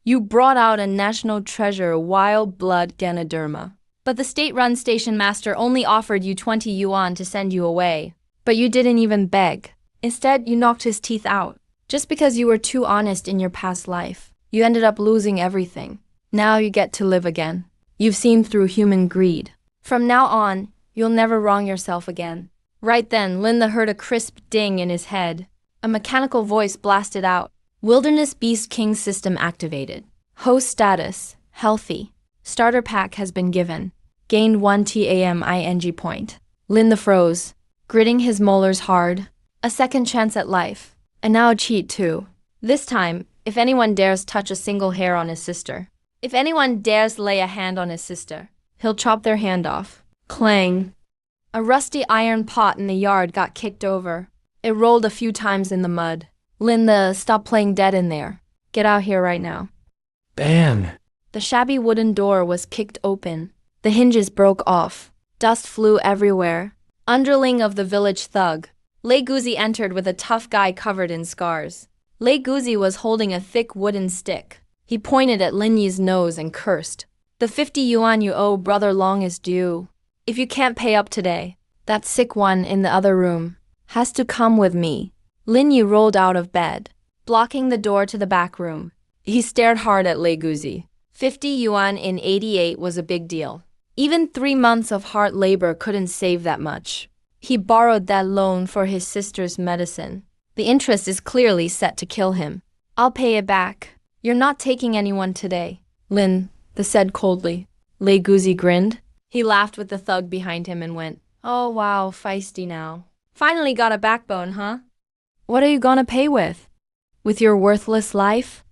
You brought out a national treasure, wild blood Ganoderma. But the state-run station master only offered you 20 yuan to send you away. But you didn't even beg. Instead, you knocked his teeth out. Just because you were too honest in your past life, you ended up losing everything. Now you get to live again. You've seen through human greed. From now on, you'll never wrong yourself again. Right then, Linda heard a crisp ding in his head. A mechanical voice blasted out. Wilderness Beast King system activated. Host status, healthy. Starter pack has been given. Gained 1 TAMING point. Linda froze, gritting his molars hard. A second chance at life. And now a cheat too. This time, if anyone dares touch a single hair on his sister. If anyone dares lay a hand on his sister, he'll chop their hand off. Clang. A rusty iron pot in the yard got kicked over. It rolled a few times in the mud. Linda, stop playing dead in there. Get out here right now. Bang! The shabby wooden door was kicked open. The hinges broke off. Dust flew everywhere. Underling of the village thug, Lei Guzi entered with a tough guy covered in scars. Lei Guzi was holding a thick wooden stick. He pointed at Lin Yi's nose and cursed. The 50 yuan you owe brother Long is due. If you can't pay up today, that sick one in the other room has to come with me. Lin Yi rolled out of bed, blocking the door to the back room. He stared hard at Lei Guzi. 50 yuan in 88 was a big deal. Even 3 months of hard labor couldn't save that much. He borrowed that loan for his sister's medicine. The interest is clearly set to kill him. I'll pay it back. You're not taking anyone today, Lin, the said coldly. Lei Guzi grinned. He laughed with the thug behind him and went, oh wow, feisty now. Finally got a backbone, huh? What are you gonna pay with? With your worthless life?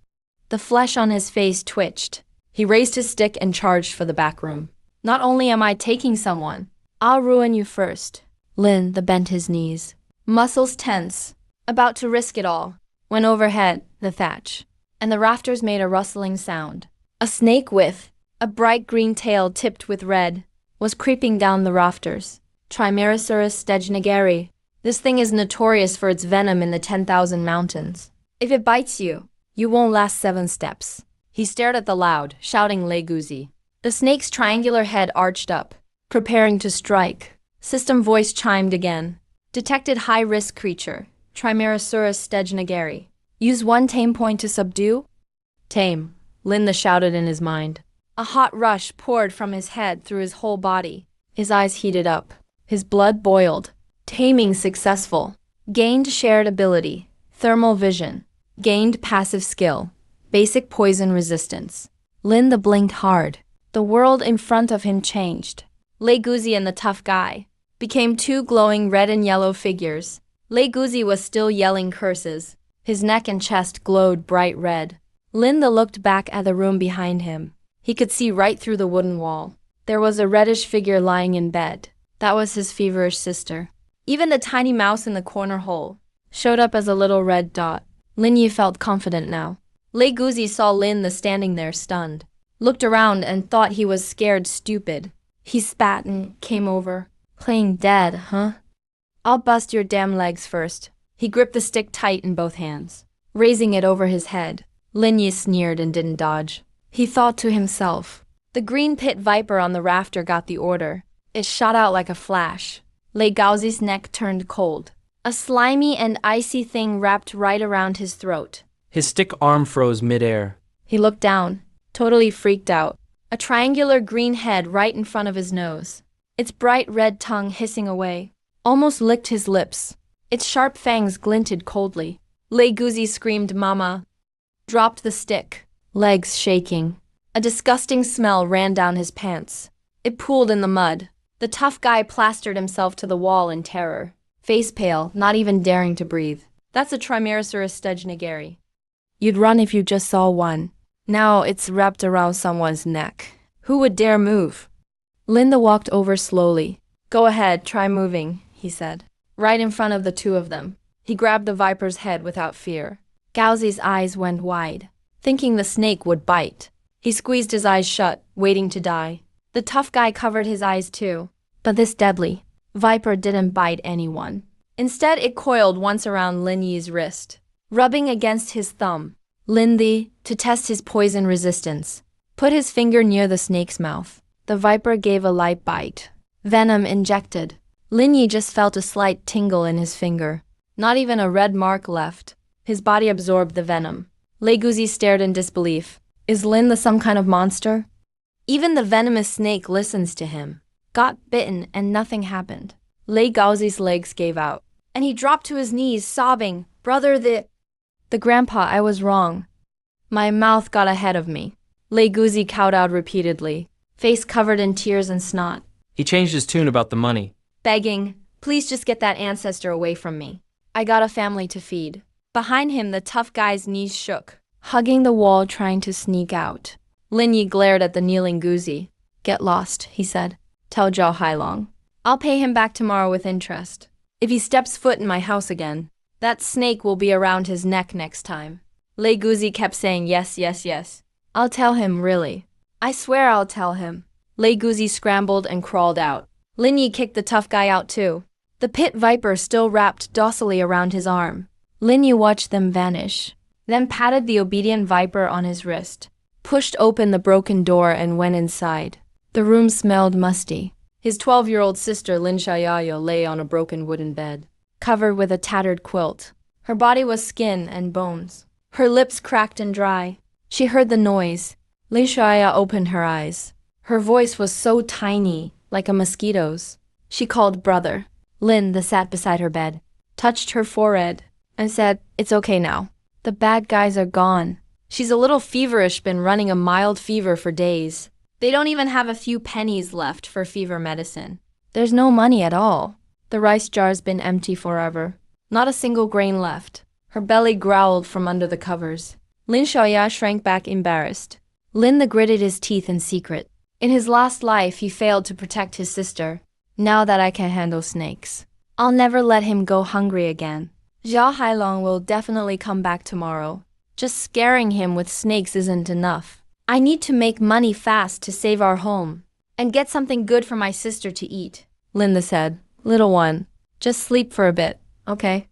The flesh on his face twitched. He raised his stick and charged for the back room. Not only am I taking someone, I'll ruin you first. Lin, the bent his knees. Muscles tense, about to risk it all, when overhead, the thatch, and the rafters made a rustling sound. A snake with a bright green tail tipped with red was creeping down the rafters. Trimeresurus stejnegeri. This thing is notorious for its venom in the 10,000 mountains. If it bites you, you won't last 7 steps. He stared at the loud, shouting Lei Guzi. The snake's triangular head arched up, preparing to strike. System voice chimed again. Detected high-risk creature, Trimeresurus stejnegeri. Use 1 tame point to subdue? Tame, Linda shouted in his mind. A hot rush poured from his head through his whole body. His eyes heated up. His blood boiled. Taming successful. Gained shared ability. Thermal vision. Gained passive skill. Basic poison resistance. Linda blinked hard. The world in front of him changed. Lei Guzi and the tough guy became 2 glowing red and yellow figures. Lei Guzi was still yelling curses. His neck and chest glowed bright red. Linda looked back at the room behind him. He could see right through the wooden wall. There was a reddish figure lying in bed. That was his feverish sister. Even the tiny mouse in the corner hole showed up as a little red dot. Lin Yi felt confident now. Lei Guzi saw Linda standing there stunned, looked around and thought he was scared stupid. He spat and came over. Playing dead, huh? I'll bust your damn legs first. He gripped the stick tight in both hands, raising it over his head. Lin Yi sneered and didn't dodge. He thought to himself. The green pit viper on the rafter got the order. It shot out like a flash. Lei Guzi's neck turned cold. A slimy and icy thing wrapped right around his throat. His stick arm froze midair. He looked down, totally freaked out. A triangular green head right in front of his nose. Its bright red tongue hissing away. Almost licked his lips. Its sharp fangs glinted coldly. Lei Guzi screamed mama. Dropped the stick, legs shaking. A disgusting smell ran down his pants. It pooled in the mud. The tough guy plastered himself to the wall in terror. Face pale, not even daring to breathe. That's a Trimeresurus stejnegeri. You'd run if you just saw one. Now it's wrapped around someone's neck. Who would dare move? Linda walked over slowly. Go ahead, try moving, he said. Right in front of the 2 of them. He grabbed the viper's head without fear. Guzi's eyes went wide, thinking the snake would bite. He squeezed his eyes shut, waiting to die. The tough guy covered his eyes too. But this deadly viper didn't bite anyone. Instead, it coiled once around Lin Yi's wrist, rubbing against his thumb. Lindy, to test his poison resistance, put his finger near the snake's mouth. The viper gave a light bite. Venom injected. Linyi just felt a slight tingle in his finger. Not even a red mark left. His body absorbed the venom. Leguzi stared in disbelief. Is Lin some kind of monster? Even the venomous snake listens to him. Got bitten and nothing happened. Lei Gaozi's legs gave out, and he dropped to his knees, sobbing, "Brother, the grandpa, I was wrong. My mouth got ahead of me." Lei Guzi kowtowed repeatedly, face covered in tears and snot. He changed his tune about the money. Begging, "Please just get that ancestor away from me. I got a family to feed." Behind him, the tough guy's knees shook, hugging the wall trying to sneak out. Linyi glared at the kneeling Guzi. "Get lost," he said. "Tell Zhao Hailong. I'll pay him back tomorrow with interest. If he steps foot in my house again, that snake will be around his neck next time." Lei Guzi kept saying yes, yes, yes. "I'll tell him, really. I swear I'll tell him." Lei Guzi scrambled and crawled out. Linyi kicked the tough guy out too. The pit viper still wrapped docilely around his arm. Linyi watched them vanish, then patted the obedient viper on his wrist, pushed open the broken door and went inside. The room smelled musty. His 12-year-old sister Lin Xiaoyao lay on a broken wooden bed, covered with a tattered quilt. Her body was skin and bones. Her lips cracked and dry. She heard the noise. Lin Xiaoyao opened her eyes. Her voice was so tiny, like a mosquito's. She called brother. Lin, that sat beside her bed, touched her forehead and said, "It's okay now. The bad guys are gone." "She's a little feverish, been running a mild fever for days. They don't even have a few pennies left for fever medicine. There's no money at all. The rice jar's been empty forever. Not a single grain left." Her belly growled from under the covers. Lin Xiaoya shrank back embarrassed. Lin gritted his teeth in secret. In his last life, he failed to protect his sister. Now that I can handle snakes, I'll never let him go hungry again. Zhao Hailong will definitely come back tomorrow. Just scaring him with snakes isn't enough. I need to make money fast to save our home and get something good for my sister to eat. Linda said, "Little one, just sleep for a bit, okay?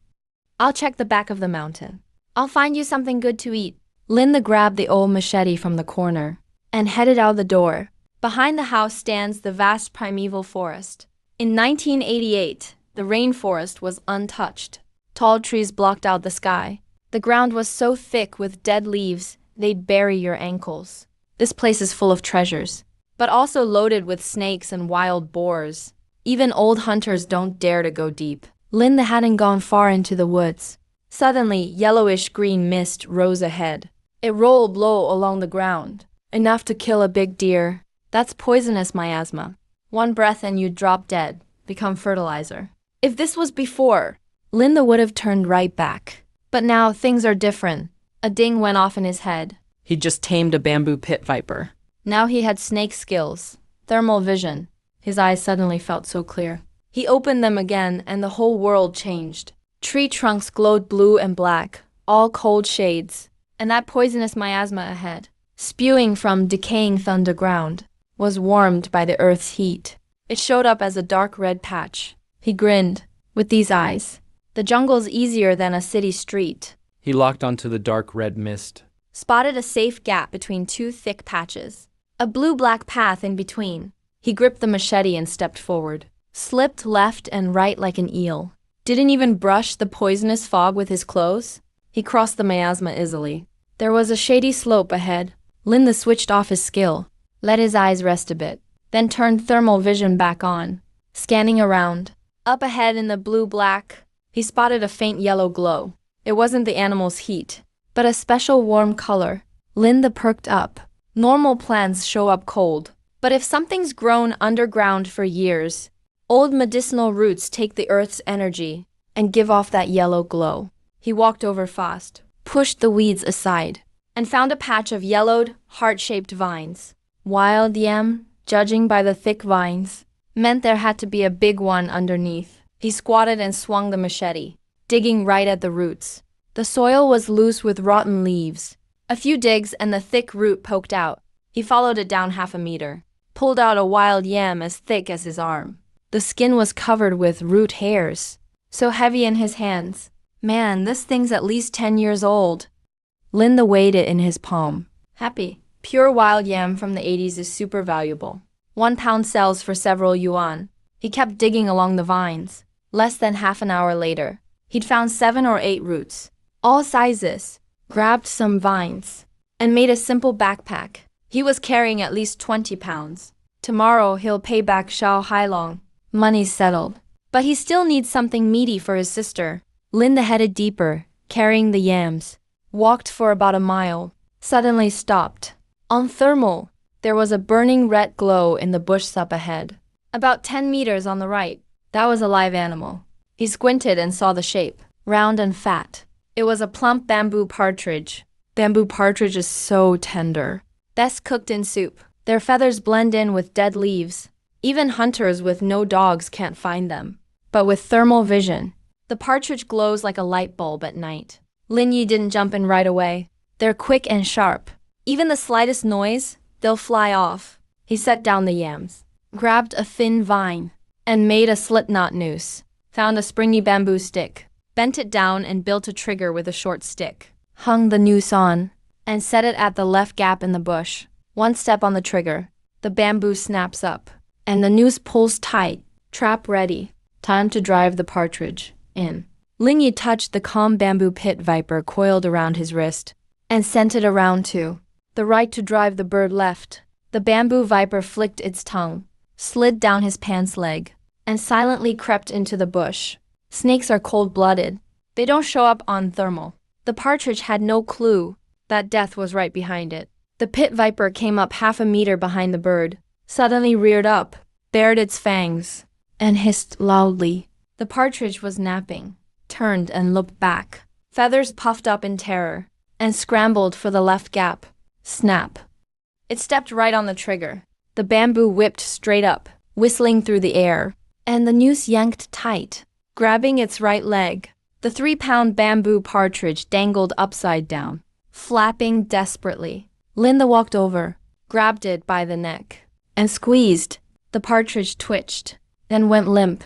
I'll check the back of the mountain. I'll find you something good to eat." Linda grabbed the old machete from the corner and headed out the door. Behind the house stands the vast primeval forest. In 1988, the rainforest was untouched. Tall trees blocked out the sky. The ground was so thick with dead leaves, they'd bury your ankles. This place is full of treasures, but also loaded with snakes and wild boars. Even old hunters don't dare to go deep. Linda hadn't gone far into the woods. Suddenly, yellowish-green mist rose ahead. It rolled low along the ground, enough to kill a big deer. That's poisonous miasma. One breath and you'd drop dead, become fertilizer. If this was before, Linda would have turned right back. But now things are different. A ding went off in his head. He'd just tamed a bamboo pit viper. Now he had snake skills, thermal vision. His eyes suddenly felt so clear. He opened them again and the whole world changed. Tree trunks glowed blue and black, all cold shades. And that poisonous miasma ahead, spewing from decaying thunderground, was warmed by the earth's heat. It showed up as a dark red patch. He grinned. With these eyes, the jungle's easier than a city street. He locked onto the dark red mist. Spotted a safe gap between two thick patches. A blue-black path in between. He gripped the machete and stepped forward. Slipped left and right like an eel. Didn't even brush the poisonous fog with his clothes. He crossed the miasma easily. There was a shady slope ahead. Linda switched off his skill, let his eyes rest a bit, then turned thermal vision back on, scanning around. Up ahead in the blue-black, he spotted a faint yellow glow. It wasn't the animal's heat, but a special warm color. Linda perked up. Normal plants show up cold, but if something's grown underground for years, old medicinal roots take the earth's energy and give off that yellow glow. He walked over fast, pushed the weeds aside, and found a patch of yellowed, heart-shaped vines. Wild yam, judging by the thick vines, meant there had to be a big one underneath. He squatted and swung the machete, digging right at the roots. The soil was loose with rotten leaves. A few digs and the thick root poked out. He followed it down 1/2 meter, pulled out a wild yam as thick as his arm. The skin was covered with root hairs, so heavy in his hands. Man, this thing's at least 10 years old. Linda weighed it in his palm. Happy. Pure wild yam from the 80s is super valuable. 1 pound sells for several yuan. He kept digging along the vines. Less than half an hour later, he'd found 7 or 8 roots, all sizes, grabbed some vines, and made a simple backpack. He was carrying at least 20 pounds. Tomorrow he'll pay back Xiao Hailong. Money's settled. But he still needs something meaty for his sister. Linda headed deeper, carrying the yams. Walked for about a mile. Suddenly stopped. On thermal, there was a burning red glow in the bush up ahead. About 10 meters on the right. That was a live animal. He squinted and saw the shape. Round and fat. It was a plump bamboo partridge. Bamboo partridge is so tender. Best cooked in soup. Their feathers blend in with dead leaves. Even hunters with no dogs can't find them. But with thermal vision, the partridge glows like a light bulb at night. Lin Yi didn't jump in right away. They're quick and sharp. Even the slightest noise, they'll fly off. He set down the yams, grabbed a thin vine, and made a slipknot noose. Found a springy bamboo stick, bent it down and built a trigger with a short stick. Hung the noose on, and set it at the left gap in the bush. One step on the trigger, the bamboo snaps up, and the noose pulls tight. Trap ready. Time to drive the partridge in. Ling Yi touched the calm bamboo pit viper coiled around his wrist, and sent it around too. The right to drive the bird left. The bamboo viper flicked its tongue, slid down his pants leg, and silently crept into the bush. Snakes are cold-blooded. They don't show up on thermal. The partridge had no clue that death was right behind it. The pit viper came up half a meter behind the bird, suddenly reared up, bared its fangs, and hissed loudly. The partridge was napping, turned and looked back. Feathers puffed up in terror, and scrambled for the left gap. Snap. It stepped right on the trigger. The bamboo whipped straight up, whistling through the air, and the noose yanked tight, grabbing its right leg. The 3-pound bamboo partridge dangled upside down, flapping desperately. Linda walked over, grabbed it by the neck, and squeezed. The partridge twitched, then went limp.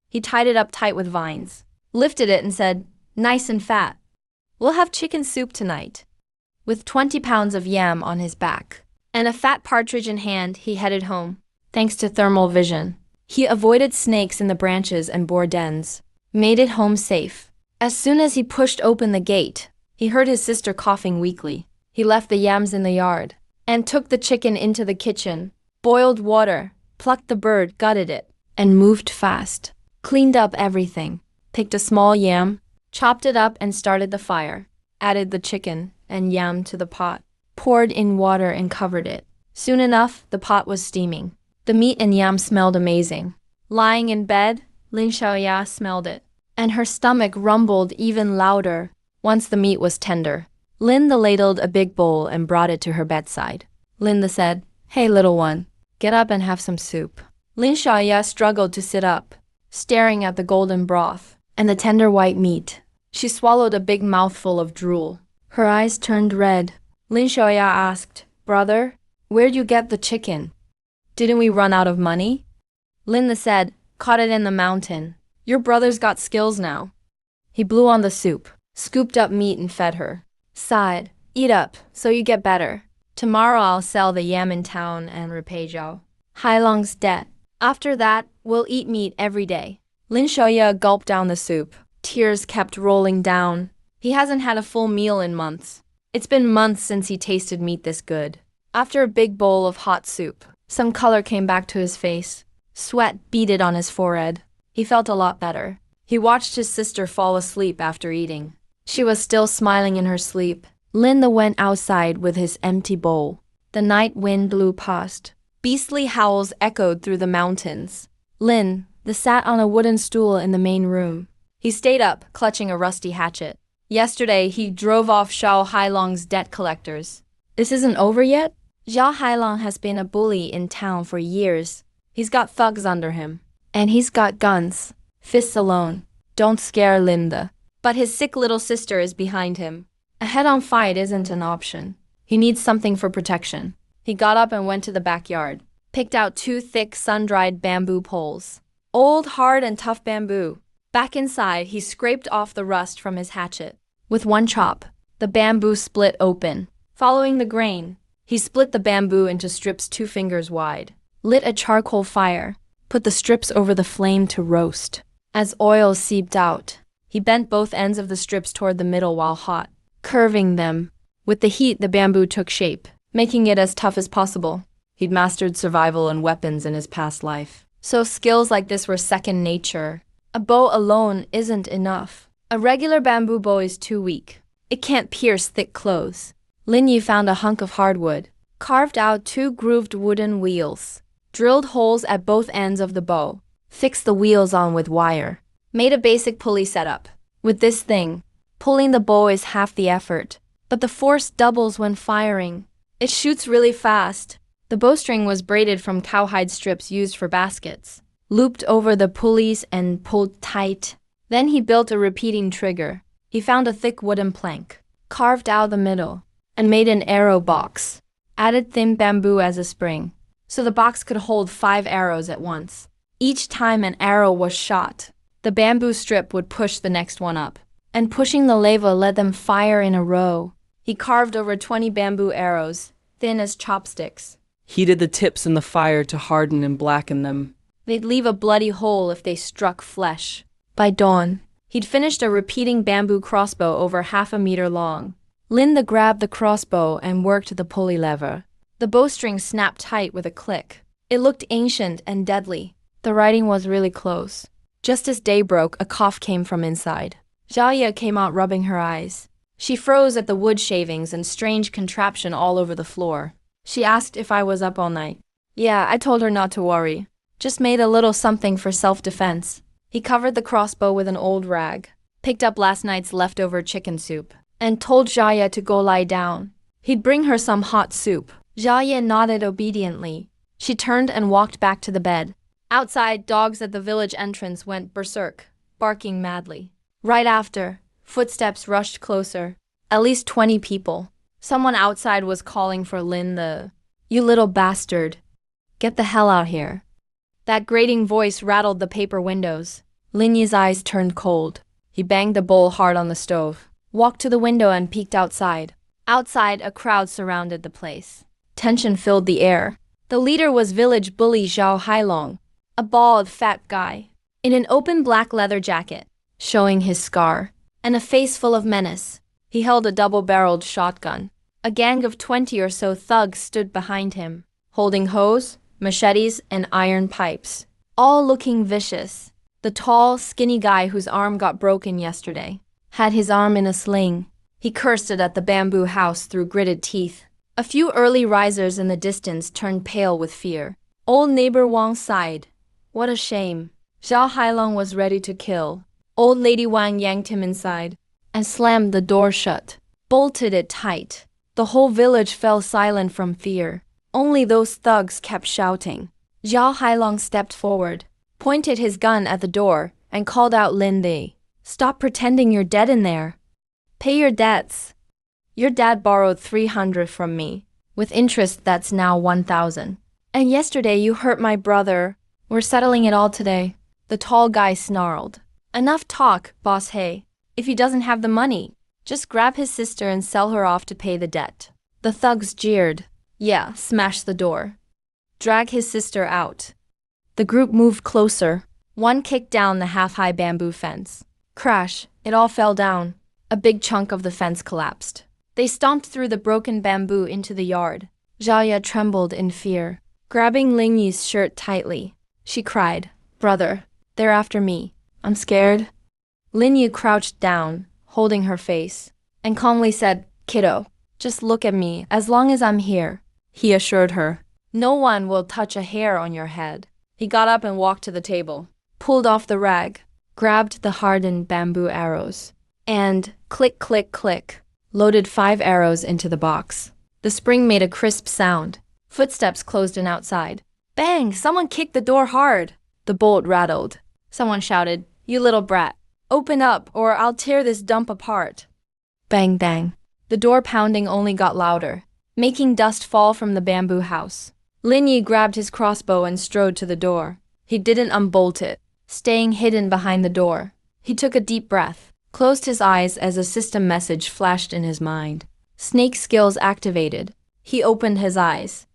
He tied it up tight with vines, lifted it and said, "Nice and fat. We'll have chicken soup tonight." With 20 pounds of yam on his back, and a fat partridge in hand, he headed home. Thanks to thermal vision, he avoided snakes in the branches and boar dens, made it home safe. As soon as he pushed open the gate, he heard his sister coughing weakly. He left the yams in the yard, and took the chicken into the kitchen, boiled water, plucked the bird, gutted it, and moved fast. Cleaned up everything, picked a small yam, chopped it up and started the fire, added the chicken and yam to the pot, poured in water and covered it. Soon enough, the pot was steaming. The meat and yam smelled amazing. Lying in bed, Lin Xiaoya smelled it, and her stomach rumbled even louder once the meat was tender. Linda ladled a big bowl and brought it to her bedside. Linda said, "Hey, little one, get up and have some soup." Lin Xiaoya struggled to sit up, staring at the golden broth and the tender white meat. She swallowed a big mouthful of drool. Her eyes turned red. Lin Xiaoya asked, "Brother, where'd you get the chicken? Didn't we run out of money?" Linda said, "Caught it in the mountain. Your brother's got skills now." He blew on the soup, scooped up meat and fed her. Sighed, "Eat up, so you get better. Tomorrow I'll sell the yam in town and repay Zhao Hailong's debt. After that, we'll eat meat every day." Lin Xiaoya gulped down the soup. Tears kept rolling down. He hasn't had a full meal in months. It's been months since he tasted meat this good. After a big bowl of hot soup, some color came back to his face. Sweat beaded on his forehead. He felt a lot better. He watched his sister fall asleep after eating. She was still smiling in her sleep. Linda went outside with his empty bowl. The night wind blew past. Beastly howls echoed through the mountains. Lin sat on a wooden stool in the main room. He stayed up, clutching a rusty hatchet. Yesterday, he drove off Xiao Hailong's debt collectors. This isn't over yet? Xiao Hailong has been a bully in town for years. He's got thugs under him. And he's got guns. Fists alone. Don't scare Linda. But his sick little sister is behind him. A head-on fight isn't an option. He needs something for protection. He got up and went to the backyard. Picked out 2 thick sun-dried bamboo poles. Old, hard, and tough bamboo. Back inside, he scraped off the rust from his hatchet. With one chop, The bamboo split open. Following the grain, he split the bamboo into strips 2 fingers wide. Lit a charcoal fire. Put the strips over the flame to roast. As oil seeped out, he bent both ends of the strips toward the middle while hot, curving them. With the heat, the bamboo took shape, making it as tough as possible. He'd mastered survival and weapons in his past life, so skills like this were second nature. A bow alone isn't enough. A regular bamboo bow is too weak. It can't pierce thick clothes. Lin Yi found a hunk of hardwood, carved out 2 grooved wooden wheels, drilled holes at both ends of the bow, fixed the wheels on with wire, made a basic pulley setup. With this thing, pulling the bow is half the effort, but the force doubles when firing. It shoots really fast. The bowstring was braided from cowhide strips used for baskets, looped over the pulleys and pulled tight. Then he built a repeating trigger. He found a thick wooden plank, carved out the middle, and made an arrow box. Added thin bamboo as a spring, so the box could hold 5 arrows at once. Each time an arrow was shot, the bamboo strip would push the next one up, and pushing the leva let them fire in a row. He carved over 20 bamboo arrows, thin as chopsticks. Heated the tips in the fire to harden and blacken them. They'd leave a bloody hole if they struck flesh. By dawn, he'd finished a repeating bamboo crossbow over 1/2 meter long. Linda grabbed the crossbow and worked the pulley lever. The bowstring snapped tight with a click. It looked ancient and deadly. The writing was really close. Just as day broke, a cough came from inside. Zhaya came out rubbing her eyes. She froze at the wood shavings and strange contraption all over the floor. She asked if I was up all night. Yeah, I told her not to worry. Just made a little something for self-defense. He covered the crossbow with an old rag, picked up last night's leftover chicken soup, and told Zhaya to go lie down. He'd bring her some hot soup. Zhaya nodded obediently. She turned and walked back to the bed. Outside, dogs at the village entrance went berserk, barking madly. Right after, footsteps rushed closer. At least 20 people. Someone outside was calling for Lin the... You little bastard. Get the hell out here. That grating voice rattled the paper windows. Lin Yi's eyes turned cold. He banged the bowl hard on the stove, walked to the window and peeked outside. Outside, a crowd surrounded the place. Tension filled the air. The leader was village bully Zhao Hailong, a bald, fat guy, in an open black leather jacket, showing his scar, and a face full of menace. He held a double-barreled shotgun. A gang of 20 or so thugs stood behind him, holding hoes, machetes, and iron pipes, all looking vicious. The tall, skinny guy whose arm got broken yesterday had his arm in a sling. He cursed it at the bamboo house through gritted teeth. A few early risers in the distance turned pale with fear. Old neighbor Wang sighed. What a shame. Zhao Hailong was ready to kill. Old lady Wang yanked him inside and slammed the door shut, bolted it tight. The whole village fell silent from fear. Only those thugs kept shouting. Zhao Hailong stepped forward, pointed his gun at the door, and called out Lin Li. Stop pretending you're dead in there. Pay your debts. Your dad borrowed 300 from me. With interest, that's now 1,000. And yesterday you hurt my brother. We're settling it all today. The tall guy snarled. Enough talk, boss Hey. If he doesn't have the money, just grab his sister and sell her off to pay the debt. The thugs jeered. Yeah, smash the door. Drag his sister out. The group moved closer. One kicked down the half-high bamboo fence. Crash, it all fell down. A big chunk of the fence collapsed. They stomped through the broken bamboo into the yard. Zhaya trembled in fear, grabbing Ling Yi's shirt tightly. She cried, Brother, they're after me. I'm scared. Lin Yi crouched down, holding her face, and calmly said, Kiddo, just look at me as long as I'm here. He assured her, no one will touch a hair on your head. He got up and walked to the table, pulled off the rag, grabbed the hardened bamboo arrows, and click, click, click, loaded 5 arrows into the box. The spring made a crisp sound. Footsteps closed in outside. Bang! Someone kicked the door hard. The bolt rattled. Someone shouted, You little brat, open up or I'll tear this dump apart. Bang, bang. The door pounding only got louder, making dust fall from the bamboo house. Lin Yi grabbed his crossbow and strode to the door. He didn't unbolt it, staying hidden behind the door. He took a deep breath. closed his eyes as a system message flashed in his mind. Snake skills activated. He opened his eyes.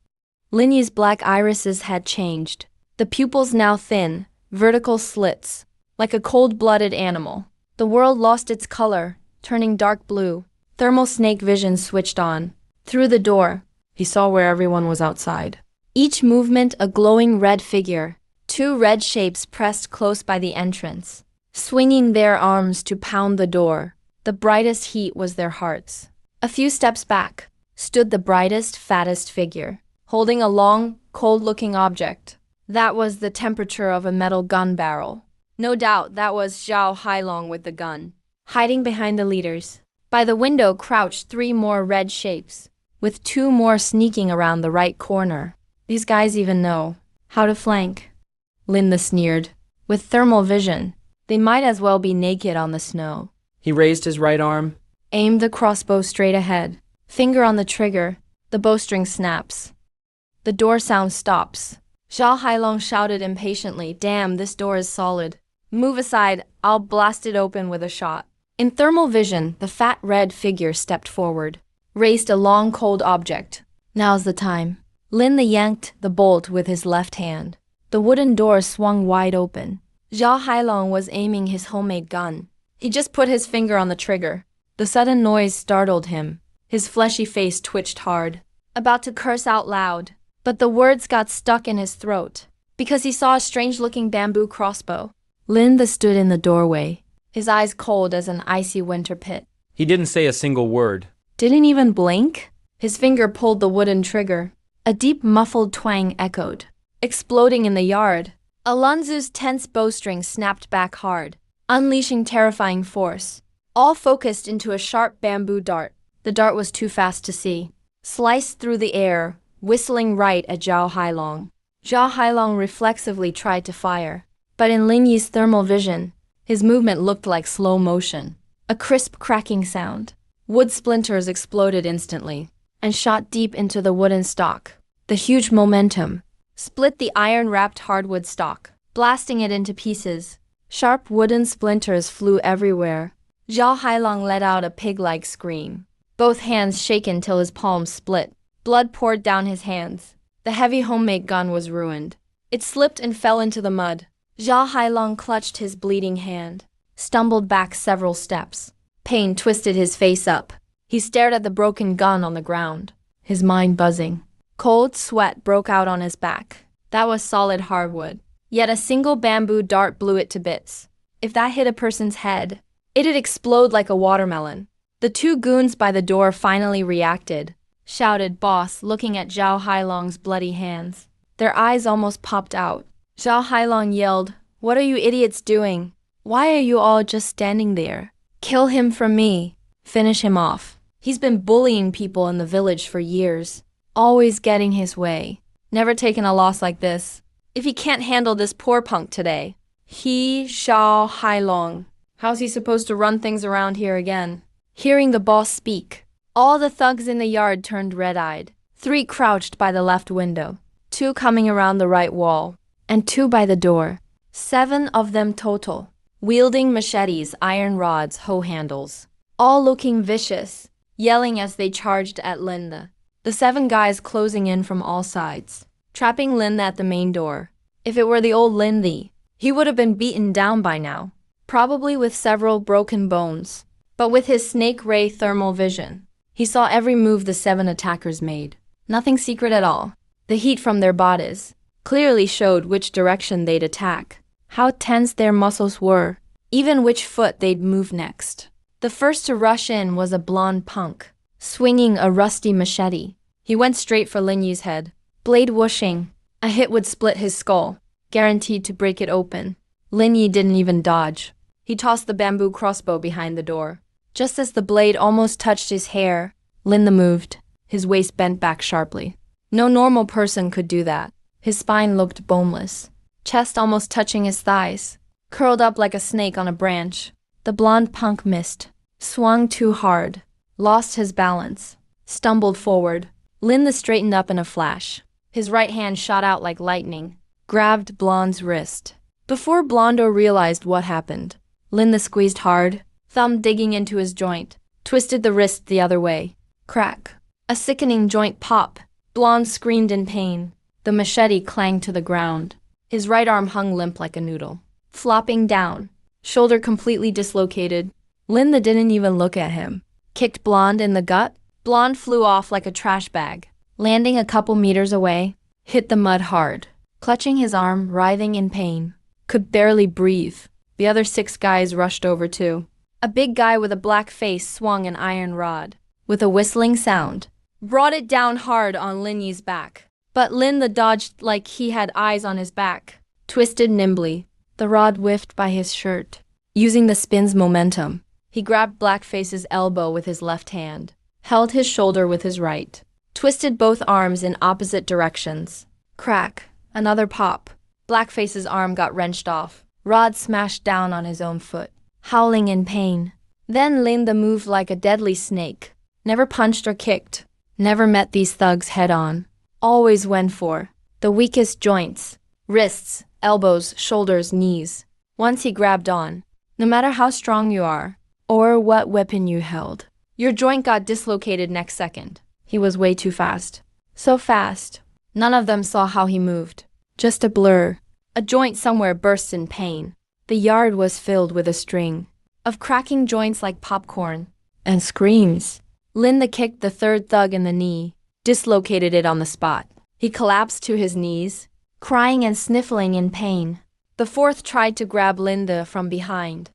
Lin Yi's black irises had changed. The pupils now thin, vertical slits, like a cold-blooded animal. The world lost its color, turning dark blue. Thermal snake vision switched on. Through the door, he saw where everyone was outside. Each movement a glowing red figure. Two red shapes pressed close by the entrance, swinging their arms to pound the door. The brightest heat was their hearts. A few steps back stood the brightest, fattest figure, holding a long, cold-looking object. That was the temperature of a metal gun barrel. No doubt that was Zhao Hailong with the gun, hiding behind the leaders. By the window crouched three more red shapes, with two more sneaking around the right corner. These guys even know how to flank. Linda sneered. With thermal vision, they might as well be naked on the snow. He raised his right arm, Aimed the crossbow straight ahead. Finger on the trigger. The bowstring snaps. The door sound stops. Zhao Hailong shouted impatiently, "Damn, this door is solid. Move aside, I'll blast it open with a shot." In thermal vision, the fat red figure stepped forward, raised a long cold object. Now's the time. Lin yanked the bolt with his left hand. The wooden door swung wide open. Zhao Hailong was aiming his homemade gun. He just put his finger on the trigger. The sudden noise startled him. His fleshy face twitched hard, about to curse out loud. But the words got stuck in his throat, because he saw a strange-looking bamboo crossbow. Lin stood in the doorway, his eyes cold as an icy winter pit. He didn't say a single word. Didn't even blink? His finger pulled the wooden trigger. A deep muffled twang echoed, exploding in the yard. Alonzo's tense bowstring snapped back hard, unleashing terrifying force, all focused into a sharp bamboo dart. The dart was too fast to see. Sliced through the air, whistling right at Zhao Hailong. Zhao Hailong reflexively tried to fire, but in Lin Yi's thermal vision, his movement looked like slow motion. A crisp cracking sound. Wood splinters exploded instantly and shot deep into the wooden stock. The huge momentum split the iron-wrapped hardwood stock, blasting it into pieces. Sharp wooden splinters flew everywhere. Zhao Hailong let out a pig-like scream, both hands shaken till his palms split. Blood poured down his hands. The heavy homemade gun was ruined. It slipped and fell into the mud. Zhao Hailong clutched his bleeding hand, stumbled back several steps. Pain twisted his face up. He stared at the broken gun on the ground, his mind buzzing. Cold sweat broke out on his back. That was solid hardwood. Yet a single bamboo dart blew it to bits. If that hit a person's head, it'd explode like a watermelon. The two goons by the door finally reacted, shouted Boss, looking at Zhao Hailong's bloody hands. Their eyes almost popped out. Zhao Hailong yelled, "What are you idiots doing? Why are you all just standing there? Kill him for me. Finish him off. He's been bullying people in the village for years, always getting his way. Never taken a loss like this. If he can't handle this poor punk today, Zhao Hailong, how's he supposed to run things around here again?" Hearing the boss speak, all the thugs in the yard turned red-eyed. 3 crouched by the left window, 2 coming around the right wall, and 2 by the door. 7 of them total, wielding machetes, iron rods, hoe handles, all looking vicious, yelling as they charged at Linda. The 7 guys closing in from all sides, trapping Linda at the main door. If it were the old Lindy, he would have been beaten down by now, probably with several broken bones. But with his snake ray thermal vision, he saw every move the 7 attackers made. Nothing secret at all. The heat from their bodies clearly showed which direction they'd attack, how tense their muscles were, even which foot they'd move next. The first to rush in was a blonde punk, swinging a rusty machete. He went straight for Lin Yi's head. Blade whooshing, a hit would split his skull, guaranteed to break it open. Lin Yi didn't even dodge. He tossed the bamboo crossbow behind the door. Just as the blade almost touched his hair, Linda moved, his waist bent back sharply. No normal person could do that. His spine looked boneless, chest almost touching his thighs, curled up like a snake on a branch. The blonde punk missed, swung too hard, lost his balance, stumbled forward. Linda straightened up in a flash. His right hand shot out like lightning, grabbed Blonde's wrist. Before Blondo realized what happened, Linda squeezed hard, thumb digging into his joint, twisted the wrist the other way. Crack. A sickening joint pop. Blonde screamed in pain. The machete clanged to the ground. His right arm hung limp like a noodle, flopping down, shoulder completely dislocated. Linda didn't even look at him. Kicked Blonde in the gut. Blonde flew off like a trash bag, landing a couple meters away, hit the mud hard, clutching his arm, writhing in pain. Could barely breathe. The other 6 guys rushed over too. A big guy with a black face swung an iron rod, with a whistling sound, brought it down hard on Lin Yi's back. But Lin the dodged like he had eyes on his back, twisted nimbly. The rod whiffed by his shirt. Using the spin's momentum, he grabbed Blackface's elbow with his left hand, held his shoulder with his right, twisted both arms in opposite directions. Crack. Another pop. Blackface's arm got wrenched off. Rod smashed down on his own foot, howling in pain. Then Linda moved like a deadly snake. Never punched or kicked. Never met these thugs head on. Always went for the weakest joints. Wrists, elbows, shoulders, knees. Once he grabbed on. No matter how strong you are, or what weapon you held, your joint got dislocated next second. He was way too fast. So fast. None of them saw how he moved. Just a blur. A joint somewhere burst in pain. The yard was filled with a string of cracking joints like popcorn. And screams. Linda kicked the 3rd thug in the knee, dislocated it on the spot. He collapsed to his knees, crying and sniffling in pain. The 4th tried to grab Linda from behind.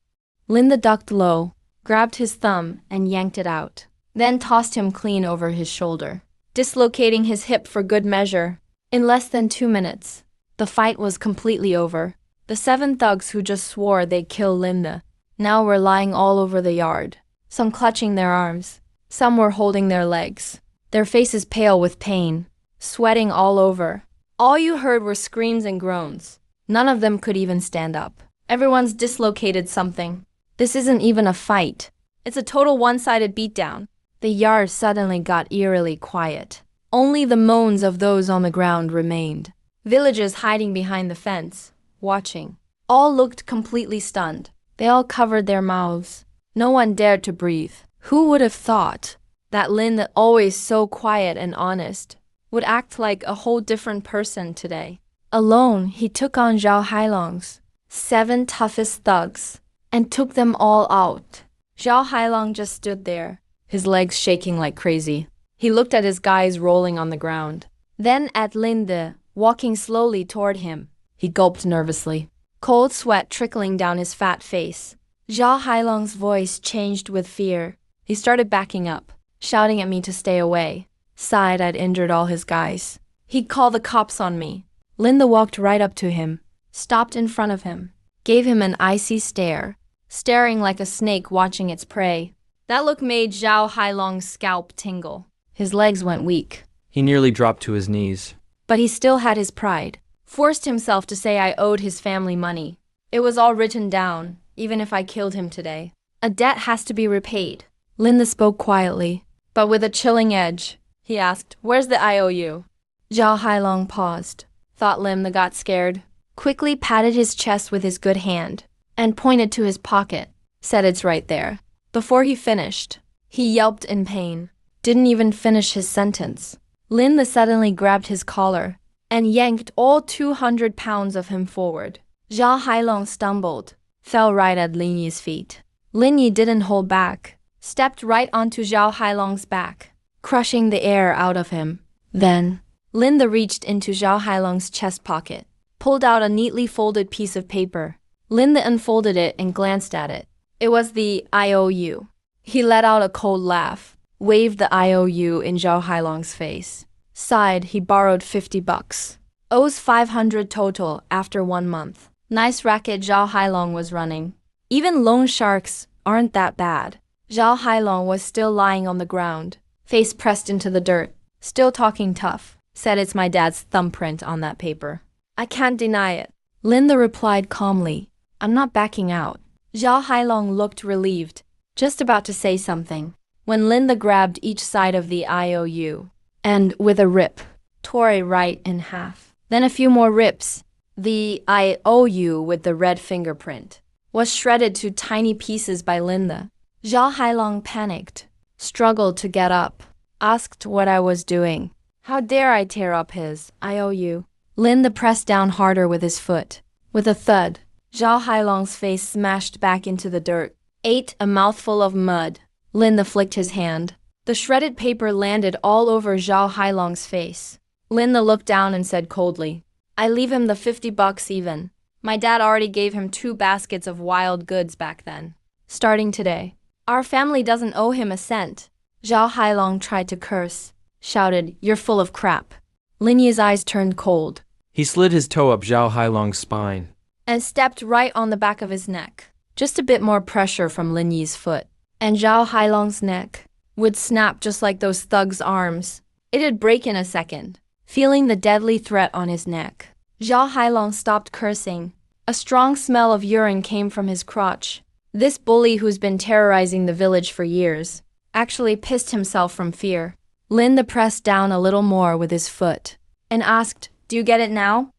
Linda ducked low, grabbed his thumb and yanked it out, then tossed him clean over his shoulder, dislocating his hip for good measure. In less than 2 minutes, the fight was completely over. The 7 thugs who just swore they'd kill Linda now were lying all over the yard, some clutching their arms, some were holding their legs, their faces pale with pain, sweating all over. All you heard were screams and groans. None of them could even stand up. Everyone's dislocated something. This isn't even a fight. It's a total one-sided beatdown. The yard suddenly got eerily quiet. Only the moans of those on the ground remained. Villagers hiding behind the fence, watching. All looked completely stunned. They all covered their mouths. No one dared to breathe. Who would have thought that Lin, always so quiet and honest, would act like a whole different person today? Alone, he took on Zhao Hailong's 7 toughest thugs and took them all out. Zhao Hailong just stood there, his legs shaking like crazy. He looked at his guys rolling on the ground, then at Linda, walking slowly toward him. He gulped nervously, cold sweat trickling down his fat face. Zhao Hailong's voice changed with fear. He started backing up, shouting at me to stay away. Sighed I'd injured all his guys. He'd call the cops on me. Linda walked right up to him, stopped in front of him, gave him an icy stare, staring like a snake watching its prey. That look made Zhao Hailong's scalp tingle. His legs went weak. He nearly dropped to his knees. But he still had his pride. Forced himself to say I owed his family money. It was all written down, even if I killed him today. A debt has to be repaid. Linda spoke quietly, but with a chilling edge. He asked, "Where's the IOU?" Zhao Hailong paused. Thought Linda got scared. Quickly patted his chest with his good hand and pointed to his pocket. Said it's right there. Before he finished, he yelped in pain. Didn't even finish his sentence. Linda suddenly grabbed his collar and yanked all 200 pounds of him forward. Zhao Hailong stumbled, fell right at Lin Yi's feet. Lin Yi didn't hold back, stepped right onto Zhao Hailong's back, crushing the air out of him. Then, Linda reached into Zhao Hailong's chest pocket, pulled out a neatly folded piece of paper. Linda unfolded it and glanced at it. It was the IOU. He let out a cold laugh, waved the IOU in Zhao Hailong's face. Sighed he borrowed $50. Owes 500 total after 1 month. Nice racket Zhao Hailong was running. Even loan sharks aren't that bad. Zhao Hailong was still lying on the ground, face pressed into the dirt, still talking tough. Said it's my dad's thumbprint on that paper. I can't deny it. Linda replied calmly, I'm not backing out. Zhao Hailong looked relieved, just about to say something, when Linda grabbed each side of the IOU, and with a rip, tore it right in half. Then a few more rips, the IOU with the red fingerprint. was shredded to tiny pieces by Linda. Zhao Hailong panicked, struggled to get up, asked what I was doing. How dare I tear up his IOU? Linda pressed down harder with his foot. With a thud, Zhao Hailong's face smashed back into the dirt. Ate a mouthful of mud. Linda flicked his hand. The shredded paper landed all over Zhao Hailong's face. Linda looked down and said coldly, I leave him the $50 even. My dad already gave him 2 baskets of wild goods back then. Starting today, our family doesn't owe him a cent. Zhao Hailong tried to curse, shouted, You're full of crap. Lin Yi's eyes turned cold. He slid his toe up Zhao Hailong's spine And stepped right on the back of his neck. Just a bit more pressure from Lin Yi's foot, and Zhao Hailong's neck would snap just like those thugs' arms. It'd break in a second. Feeling the deadly threat on his neck, Zhao Hailong stopped cursing. A strong smell of urine came from his crotch. This bully who's been terrorizing the village for years actually pissed himself from fear. Linda pressed down a little more with his foot and asked, Do you get it now?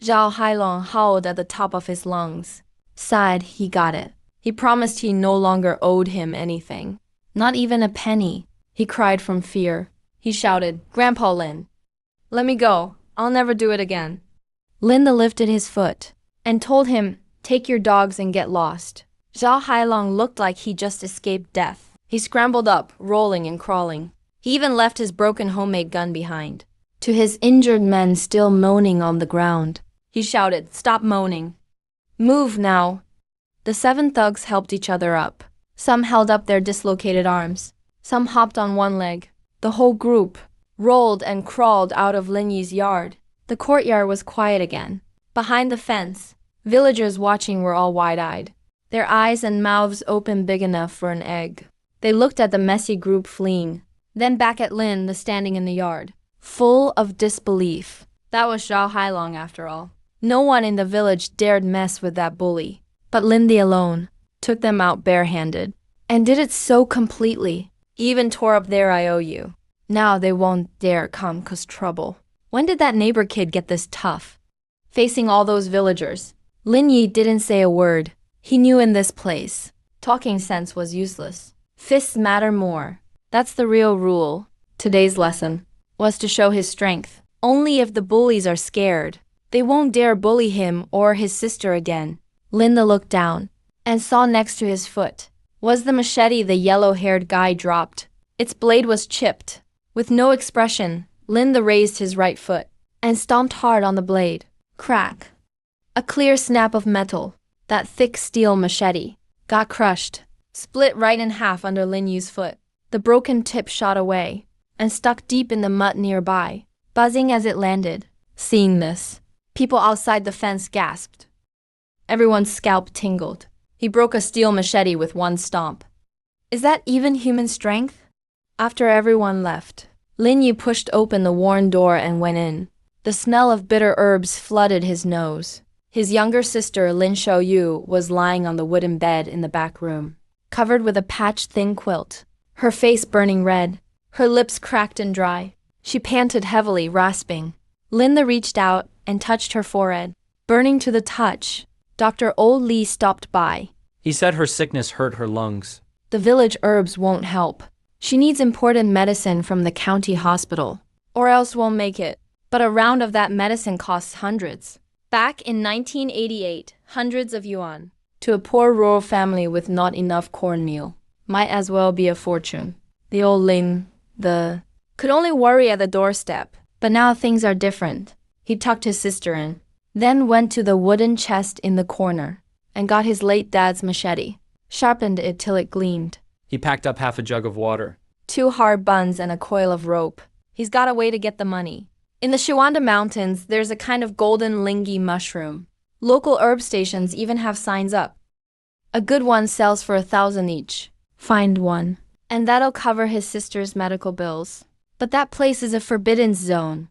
Zhao Hailong howled at the top of his lungs. Sighed, he got it. He promised he no longer owed him anything. Not even a penny. He cried from fear. He shouted, Grandpa Lin, let me go. I'll never do it again. Linda lifted his foot and told him, Take your dogs and get lost. Zhao Hailong looked like he just escaped death. He scrambled up, rolling and crawling. He even left his broken homemade gun behind. To his injured men still moaning on the ground, he shouted, Stop moaning. Move now. The 7 thugs helped each other up. Some held up their dislocated arms. Some hopped on one leg. The whole group rolled and crawled out of Lin Yi's yard. The courtyard was quiet again. Behind the fence, villagers watching were all wide-eyed, their eyes and mouths open big enough for an egg. They looked at the messy group fleeing, then back at Lin, the standing in the yard, full of disbelief. That was Zhao Hailong after all. No one in the village dared mess with that bully. But Lindy alone took them out barehanded, and did it so completely, even tore up their IOU. Now they won't dare come cause trouble. When did that neighbor kid get this tough? Facing all those villagers, Lin Yi didn't say a word. He knew in this place, talking sense was useless. Fists matter more. That's the real rule. Today's lesson was to show his strength. Only if the bullies are scared, they won't dare bully him or his sister again. Linda looked down and saw next to his foot was the machete the yellow-haired guy dropped. Its blade was chipped. With no expression, Linda raised his right foot and stomped hard on the blade. Crack. A clear snap of metal. That thick steel machete got crushed, split right in half under Lin Yu's foot. The broken tip shot away and stuck deep in the mud nearby, buzzing as it landed. Seeing this, people outside the fence gasped. Everyone's scalp tingled. He broke a steel machete with one stomp. Is that even human strength? After everyone left, Lin Yu pushed open the worn door and went in. The smell of bitter herbs flooded his nose. His younger sister, Lin Xiaoyu, was lying on the wooden bed in the back room, covered with a patched thin quilt, her face burning red, her lips cracked and dry. She panted heavily, rasping. Linda reached out and touched her forehead. Burning to the touch, Dr. Old Li stopped by. He said her sickness hurt her lungs. The village herbs won't help. She needs important medicine from the county hospital, or else won't make it. But a round of that medicine costs hundreds. Back in 1988, hundreds of yuan. To a poor rural family with not enough cornmeal. Might as well be a fortune. The old Lin, could only worry at the doorstep. But now things are different. He tucked his sister in, then went to the wooden chest in the corner and got his late dad's machete, sharpened it till it gleamed. He packed up half a jug of water, 2 hard buns and a coil of rope. He's got a way to get the money. In the Shiwanda Mountains, there's a kind of golden lingi mushroom. Local herb stations even have signs up. A good one sells for 1,000 each. Find one. And that'll cover his sister's medical bills. But that place is a forbidden zone.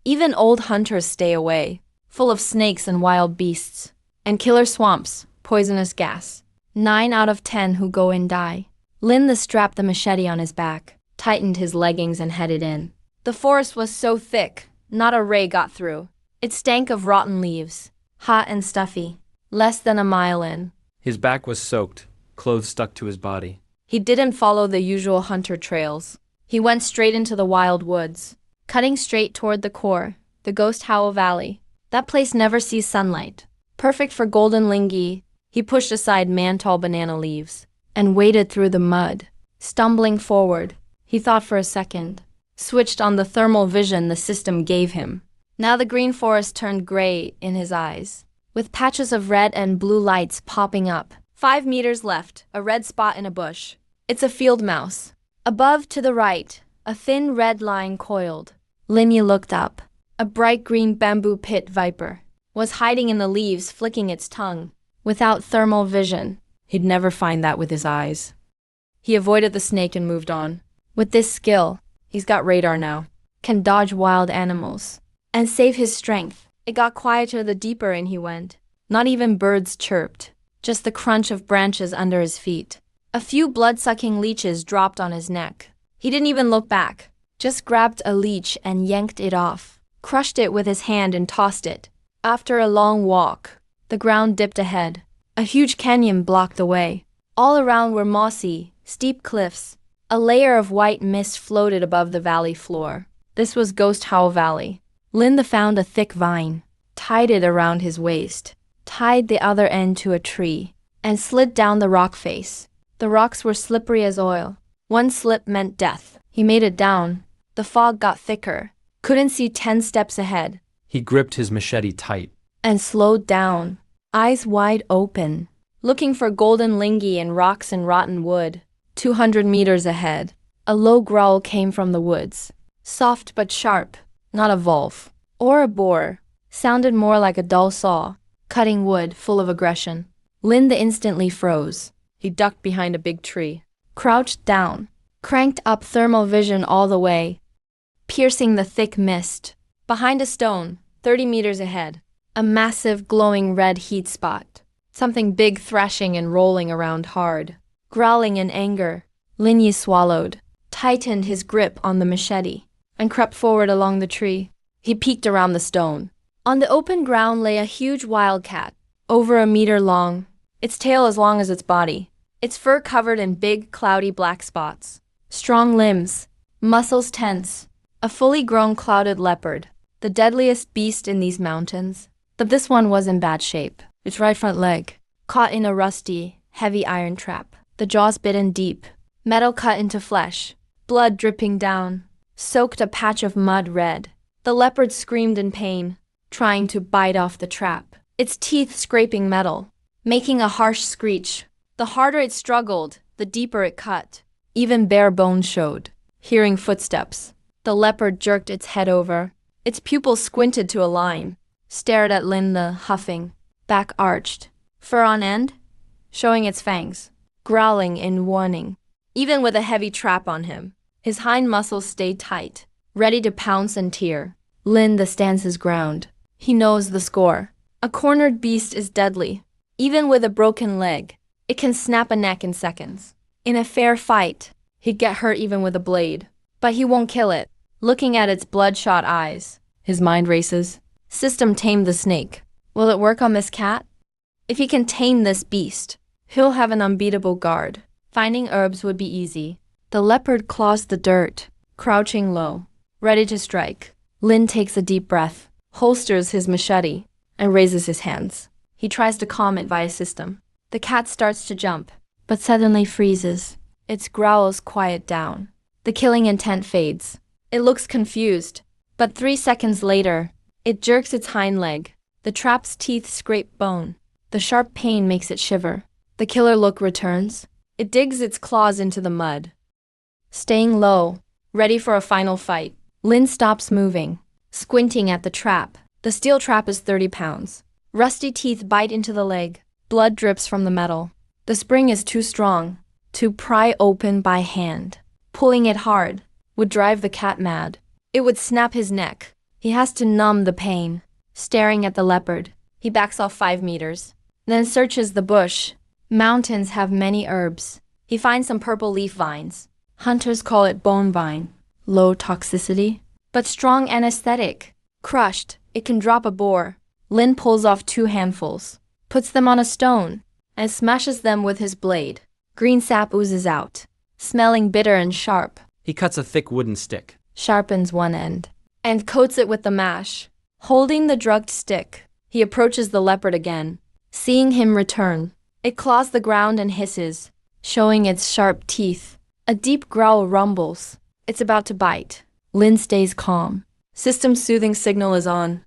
Even old hunters stay away, full of snakes and wild beasts. And killer swamps, poisonous gas. 9 out of 10 who go in die. Linda strapped the machete on his back, tightened his leggings and headed in. The forest was so thick, not a ray got through. It stank of rotten leaves, hot and stuffy. Less than a mile in, His back was soaked, clothes stuck to his body. He didn't follow the usual hunter trails. He went straight into the wild woods, cutting straight toward the core, the Ghost Howl Valley. That place never sees sunlight. Perfect for golden lingi. He pushed aside man-tall banana leaves and waded through the mud. Stumbling forward, he thought for a second, switched on the thermal vision the system gave him. Now the green forest turned gray in his eyes, with patches of red and blue lights popping up. 5 meters left, a red spot in a bush. It's a field mouse. Above to the right, a thin red line coiled. Linyi looked up. A bright green bamboo pit viper was hiding in the leaves, flicking its tongue. Without thermal vision, He'd never find that with his eyes. he avoided the snake and moved on. With this skill, he's got radar now, can dodge wild animals, and save his strength. It got quieter the deeper in he went. Not even birds chirped, just the crunch of branches under his feet. A few blood-sucking leeches dropped on his neck. He didn't even look back, just grabbed a leech and yanked it off, crushed it with his hand and tossed it. After a long walk, the ground dipped ahead. A huge canyon blocked the way. All around were mossy, steep cliffs. A layer of white mist floated above the valley floor. This was Ghost Howl Valley. Linda found a thick vine, tied it around his waist, tied the other end to a tree, and slid down the rock face. The rocks were slippery as oil. One slip meant death. He made it down. The fog got thicker. Couldn't see 10 steps ahead. He gripped his machete tight. And slowed down, eyes wide open, looking for golden lingi in rocks and rotten wood. 200 meters ahead, a low growl came from the woods. Soft but sharp, not a wolf or a boar. Sounded more like a dull saw, cutting wood, full of aggression. Linda instantly froze. He ducked behind a big tree, crouched down, cranked up thermal vision all the way, piercing the thick mist. Behind a stone, 30 meters ahead, a massive glowing red heat spot. Something big thrashing and rolling around hard. Growling in anger, Linyi swallowed, tightened his grip on the machete, and crept forward along the tree. He peeked around the stone. On the open ground lay a huge wildcat, over 1 meter long, its tail as long as its body, its fur covered in big, cloudy black spots. Strong limbs, muscles tense, a fully grown clouded leopard, the deadliest beast in these mountains. But this one was in bad shape. Its right front leg, caught in a rusty, heavy iron trap. The jaws bitten deep, metal cut into flesh, blood dripping down, soaked a patch of mud red. The leopard screamed in pain, trying to bite off the trap, its teeth scraping metal, making a harsh screech. The harder it struggled, the deeper it cut. Even bare bones showed. Hearing footsteps, the leopard jerked its head over. Its pupils squinted to a line, stared at Linda, huffing, back arched, fur on end, showing its fangs, growling in warning. Even with a heavy trap on him, his hind muscles stayed tight, ready to pounce and tear. Linda stands his ground. He knows the score. A cornered beast is deadly. Even with a broken leg, it can snap a neck in seconds. In a fair fight, he'd get hurt even with a blade. But he won't kill it. Looking at its bloodshot eyes, his mind races. System tamed the snake. Will it work on this cat? If he can tame this beast, he'll have an unbeatable guard. Finding herbs would be easy. The leopard claws the dirt, crouching low, ready to strike. Lin takes a deep breath, holsters his machete, and raises his hands. He tries to calm it via system. The cat starts to jump, but suddenly freezes. Its growls quiet down. The killing intent fades. It looks confused, but 3 seconds later, it jerks its hind leg. The trap's teeth scrape bone. The sharp pain makes it shiver. The killer look returns. It digs its claws into the mud. Staying low, ready for a final fight, Lin stops moving, squinting at the trap. The steel trap is 30 pounds. Rusty teeth bite into the leg. Blood drips from the metal. The spring is too strong to pry open by hand. Pulling it hard would drive the cat mad. It would snap his neck. He has to numb the pain. Staring at the leopard, he backs off 5 meters, then searches the bush. Mountains have many herbs. He finds some purple leaf vines. Hunters call it bone vine. Low toxicity, but strong anesthetic. Crushed, it can drop a boar. Lin pulls off 2 handfuls, puts them on a stone, and smashes them with his blade. Green sap oozes out, smelling bitter and sharp. He cuts a thick wooden stick. Sharpens one end, and coats it with the mash. Holding the drugged stick, he approaches the leopard again. Seeing him return, it claws the ground and hisses, showing its sharp teeth. A deep growl rumbles. It's about to bite. Lin stays calm. System soothing signal is on.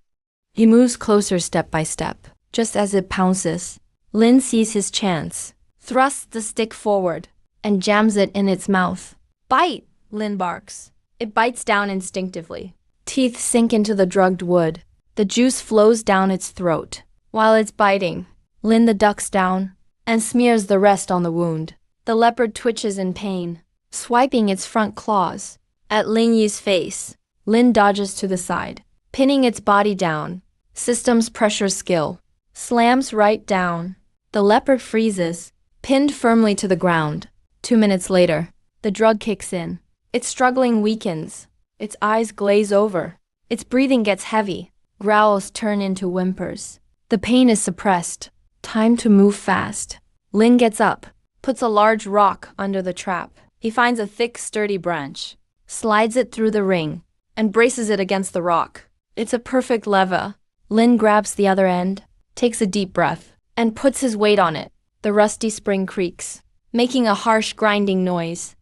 He moves closer step by step. Just as it pounces, Lin sees his chance, thrusts the stick forward, and jams it in its mouth. Bite! Lin barks. It bites down instinctively. Teeth sink into the drugged wood. The juice flows down its throat. While it's biting, Lin ducks down and smears the rest on the wound. The leopard twitches in pain, swiping its front claws at Lin Yi's face. Lin dodges to the side, pinning its body down. System's pressure skill slams right down. The leopard freezes, pinned firmly to the ground. 2 minutes later, the drug kicks in. Its struggling weakens. Its eyes glaze over. Its breathing gets heavy. Growls turn into whimpers. The pain is suppressed. Time to move fast. Lin gets up, puts a large rock under the trap. He finds a thick, sturdy branch, slides it through the ring, and braces it against the rock. It's a perfect lever. Lin grabs the other end, takes a deep breath, and puts his weight on it. The rusty spring creaks, making a harsh grinding noise.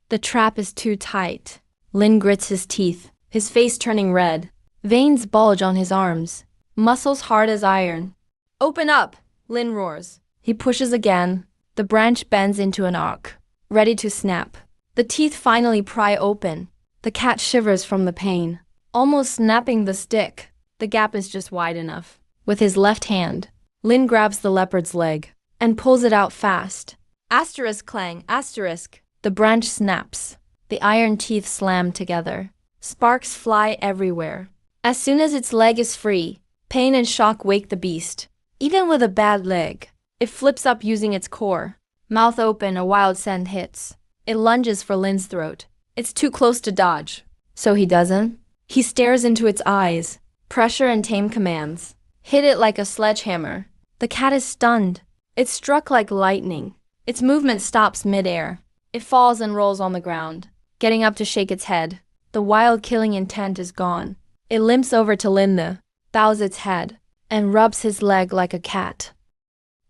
The trap is too tight. Lin grits his teeth, his face turning red. Veins bulge on his arms, muscles hard as iron. Open up! Lin roars. He pushes again. The branch bends into an arc, ready to snap. The teeth finally pry open. The cat shivers from the pain, almost snapping the stick. The gap is just wide enough. With his left hand, Lin grabs the leopard's leg and pulls it out fast. Asterisk clang, asterisk. The branch snaps. The iron teeth slam together. Sparks fly everywhere. As soon as its leg is free, pain and shock wake the beast. Even with a bad leg, it flips up using its core. Mouth open, a wild scent hits. It lunges for Lin's throat. It's too close to dodge, so he doesn't. He stares into its eyes. Pressure and tame commands. Hit it like a sledgehammer. The cat is stunned. It's struck like lightning. Its movement stops midair. It falls and rolls on the ground, getting up to shake its head. The wild killing intent is gone. It limps over to Linda, bows its head, and rubs his leg like a cat.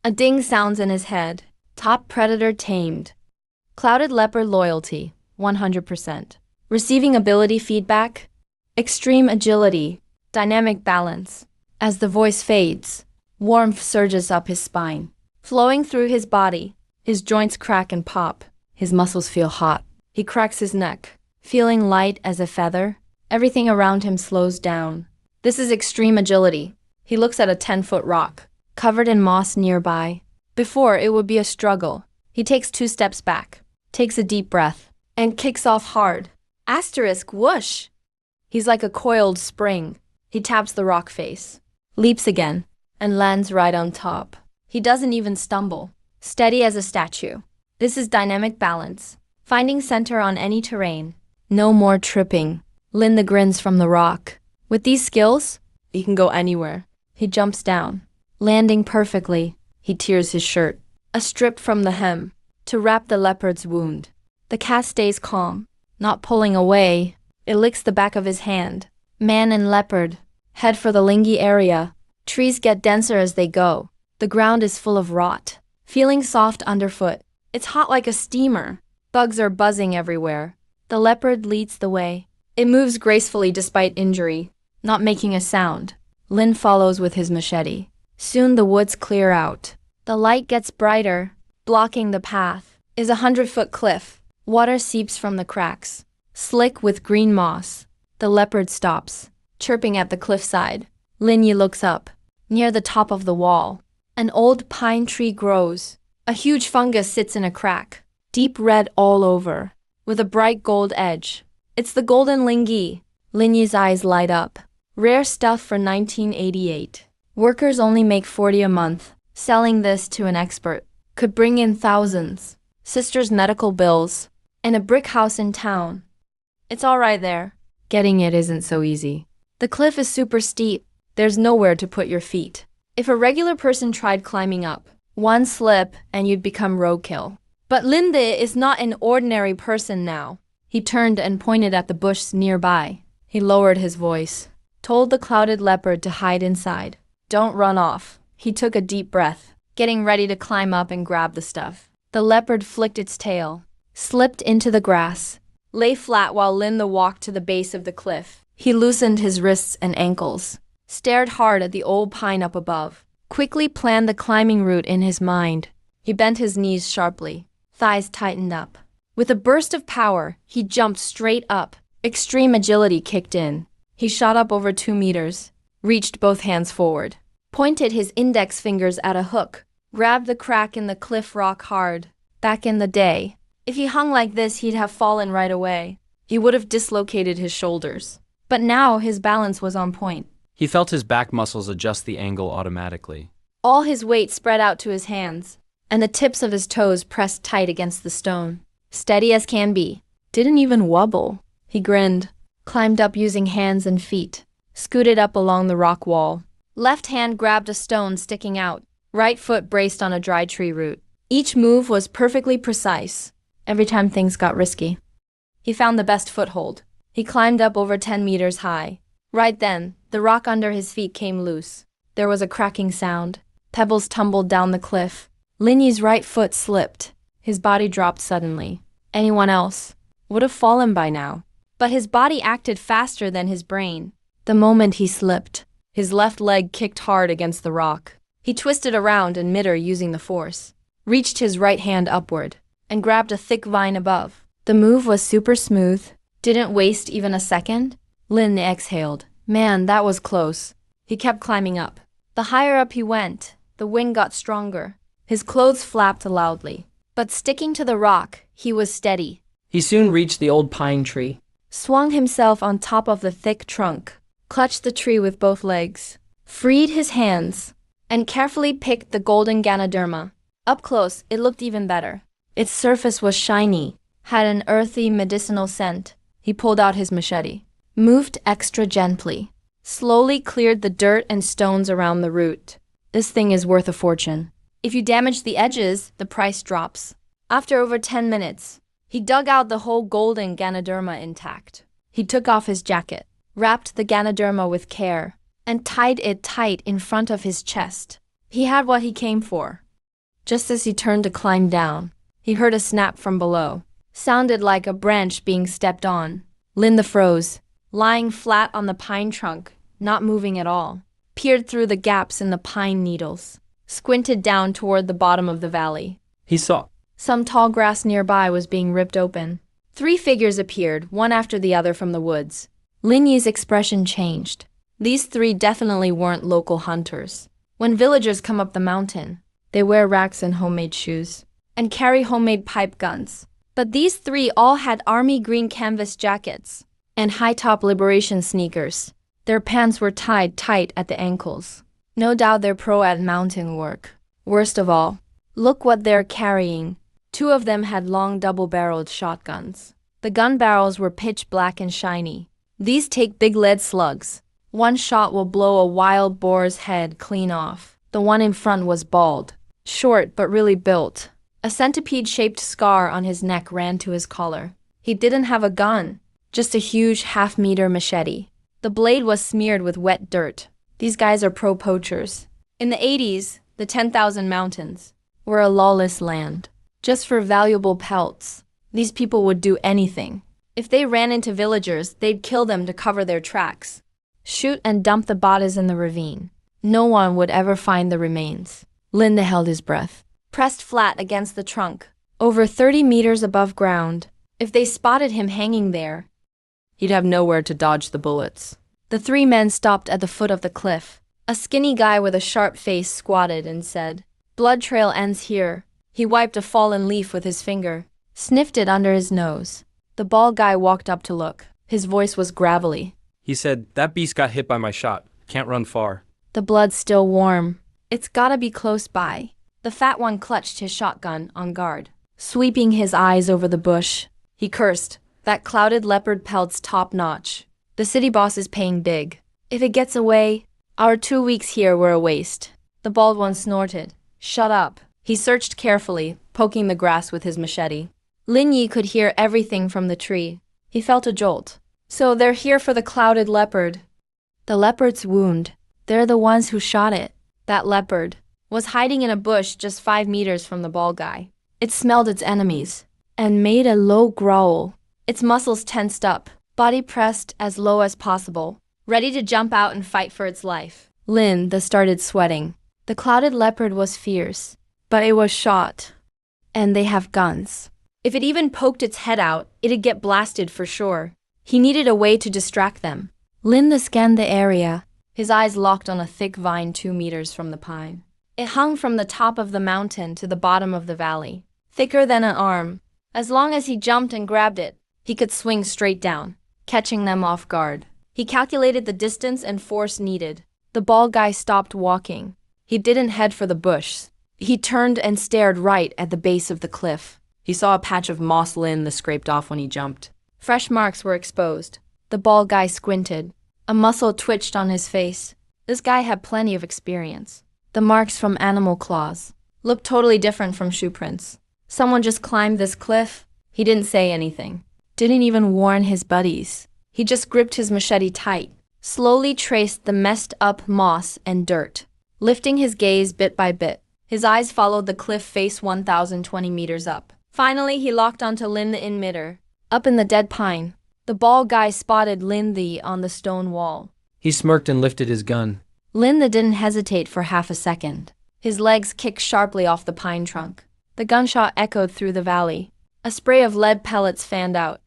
A ding sounds in his head. Top predator tamed. Clouded leopard loyalty, 100%. Receiving ability feedback, extreme agility, dynamic balance. As the voice fades, warmth surges up his spine, flowing through his body. His joints crack and pop. His muscles feel hot. He cracks his neck, feeling light as a feather. Everything around him slows down. This is extreme agility. He looks at a 10-foot rock, covered in moss nearby. Before, it would be a struggle. He takes 2 steps back, takes a deep breath, and kicks off hard. Asterisk whoosh! He's like a coiled spring. He taps the rock face, leaps again, and lands right on top. He doesn't even stumble, steady as a statue. This is dynamic balance, finding center on any terrain. No more tripping. Linda grins from the rock. With these skills, he can go anywhere. He jumps down, landing perfectly. He tears his shirt, a strip from the hem, to wrap the leopard's wound. The cat stays calm, not pulling away. It licks the back of his hand. Man and leopard head for the lingy area. Trees get denser as they go. The ground is full of rot, feeling soft underfoot. It's hot like a steamer. Bugs are buzzing everywhere. The leopard leads the way. It moves gracefully despite injury, not making a sound. Lin follows with his machete. Soon the woods clear out. The light gets brighter. Blocking the path is a 100-foot cliff. Water seeps from the cracks, slick with green moss. The leopard stops, chirping at the cliffside. Lin Yi looks up. Near the top of the wall, an old pine tree grows. A huge fungus sits in a crack, deep red all over, with a bright gold edge. It's the golden lingi. Lin Yi's eyes light up. Rare stuff for 1988. Workers only make 40 a month. Selling this to an expert could bring in thousands. Sister's medical bills, and a brick house in town. It's all right there. Getting it isn't so easy. The cliff is super steep. There's nowhere to put your feet. If a regular person tried climbing up, One slip and you'd become roadkill. But Linde is not an ordinary person now. He turned and pointed at the bush nearby. He lowered his voice, told the clouded leopard to hide inside. Don't run off. He took a deep breath, getting ready to climb up and grab the stuff. The leopard flicked its tail, slipped into the grass, lay flat while Linde walked to the base of the cliff. He loosened his wrists and ankles, stared hard at the old pine up above, quickly planned the climbing route in his mind. He bent his knees sharply, thighs tightened up. With a burst of power, he jumped straight up. Extreme agility kicked in. He shot up over 2 meters, reached both hands forward, pointed his index fingers at a hook, grabbed the crack in the cliff rock hard. Back in the day, if he hung like this, he'd have fallen right away. He would have dislocated his shoulders. But now his balance was on point. He felt his back muscles adjust the angle automatically. All his weight spread out to his hands, and the tips of his toes pressed tight against the stone. Steady as can be. Didn't even wobble. He grinned, climbed up using hands and feet, scooted up along the rock wall. Left hand grabbed a stone sticking out, right foot braced on a dry tree root. Each move was perfectly precise. Every time things got risky, he found the best foothold. He climbed up over 10 meters high. Right then, the rock under his feet came loose. There was a cracking sound. Pebbles tumbled down the cliff. Linyi's right foot slipped. His body dropped suddenly. Anyone else would have fallen by now. But his body acted faster than his brain. The moment he slipped, his left leg kicked hard against the rock. He twisted around in midair using the force, reached his right hand upward, and grabbed a thick vine above. The move was super smooth, didn't waste even a second. Lin exhaled. Man, that was close. He kept climbing up. The higher up he went, the wind got stronger. His clothes flapped loudly. But sticking to the rock, he was steady. He soon reached the old pine tree, Swung himself on top of the thick trunk, clutched the tree with both legs, freed his hands, and carefully picked the golden Ganoderma. Up close, it looked even better. Its surface was shiny, had an earthy medicinal scent. He pulled out his machete, moved extra gently, slowly cleared the dirt and stones around the root. This thing is worth a fortune. If you damage the edges, the price drops. After over 10 minutes, he dug out the whole golden Ganoderma intact. He took off his jacket, wrapped the Ganoderma with care, and tied it tight in front of his chest. He had what he came for. Just as he turned to climb down, he heard a snap from below. Sounded like a branch being stepped on. Linda froze, lying flat on the pine trunk, not moving at all. Peered through the gaps in the pine needles, squinted down toward the bottom of the valley. He saw. Some tall grass nearby was being ripped open. 3 figures appeared, one after the other from the woods. Linyi's expression changed. These 3 definitely weren't local hunters. When villagers come up the mountain, they wear racks and homemade shoes, and carry homemade pipe guns. But these 3 all had army green canvas jackets and high-top liberation sneakers. Their pants were tied tight at the ankles. No doubt they're pro at mountain work. Worst of all, look what they're carrying. 2 of them had long double-barreled shotguns. The gun barrels were pitch black and shiny. These take big lead slugs. One shot will blow a wild boar's head clean off. The one in front was bald, short but really built. A centipede-shaped scar on his neck ran to his collar. He didn't have a gun, just a huge half-meter machete. The blade was smeared with wet dirt. These guys are pro poachers. In the 80s, the 10,000 Mountains were a lawless land. Just for valuable pelts, these people would do anything. If they ran into villagers, they'd kill them to cover their tracks. Shoot and dump the bodies in the ravine. No one would ever find the remains. Linda held his breath, pressed flat against the trunk, over 30 meters above ground. If they spotted him hanging there, he'd have nowhere to dodge the bullets. The 3 men stopped at the foot of the cliff. A skinny guy with a sharp face squatted and said, "Blood trail ends here." He wiped a fallen leaf with his finger, sniffed it under his nose. The bald guy walked up to look. His voice was gravelly. He said, "That beast got hit by my shot. Can't run far." The blood's still warm. It's gotta be close by. The fat one clutched his shotgun, on guard. Sweeping his eyes over the bush, he cursed. That clouded leopard pelt's top-notch. The city boss is paying big. If it gets away, our 2 weeks here were a waste. The bald one snorted, Shut up. He searched carefully, poking the grass with his machete. Lin Yi could hear everything from the tree. He felt a jolt. So they're here for the clouded leopard. The leopard's wound. They're the ones who shot it. That leopard was hiding in a bush just 5 meters from the bald guy. It smelled its enemies and made a low growl. Its muscles tensed up, body pressed as low as possible, ready to jump out and fight for its life. Lin started sweating. The clouded leopard was fierce, but it was shot. And they have guns. If it even poked its head out, it'd get blasted for sure. He needed a way to distract them. Lin scanned the area. His eyes locked on a thick vine 2 meters from the pine. It hung from the top of the mountain to the bottom of the valley, thicker than an arm. As long as he jumped and grabbed it, he could swing straight down, catching them off guard. He calculated the distance and force needed. The bald guy stopped walking. He didn't head for the bush. He turned and stared right at the base of the cliff. He saw a patch of moss Lin scraped off when he jumped. Fresh marks were exposed. The bald guy squinted. A muscle twitched on his face. This guy had plenty of experience. The marks from animal claws looked totally different from shoe prints. Someone just climbed this cliff. He didn't say anything. Didn't even warn his buddies. He just gripped his machete tight, slowly traced the messed up moss and dirt, lifting his gaze bit by bit. His eyes followed the cliff face 1,020 meters up. Finally, he locked onto Lin in midair. Up in the dead pine, the bald guy spotted Lin on the stone wall. He smirked and lifted his gun. Lin didn't hesitate for half a second. His legs kicked sharply off the pine trunk. The gunshot echoed through the valley. A spray of lead pellets fanned out,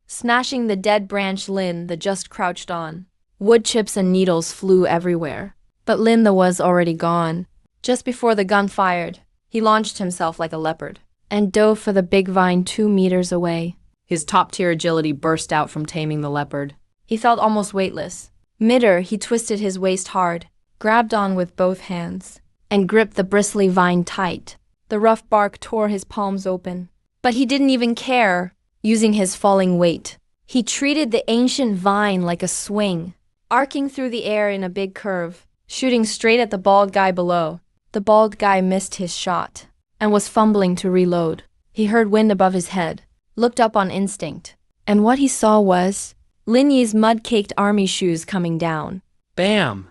smashing the dead branch Lin just crouched on. Wood chips and needles flew everywhere. But Lin was already gone. Just before the gun fired, he launched himself like a leopard and dove for the big vine 2 meters away. His top-tier agility burst out from taming the leopard. He felt almost weightless. Midair, he twisted his waist hard, grabbed on with both hands, and gripped the bristly vine tight. The rough bark tore his palms open. But he didn't even care. Using his falling weight, he treated the ancient vine like a swing, arcing through the air in a big curve, shooting straight at the bald guy below. The bald guy missed his shot and was fumbling to reload. He heard wind above his head, looked up on instinct, and what he saw was Lin Yi's mud-caked army shoes coming down. Bam!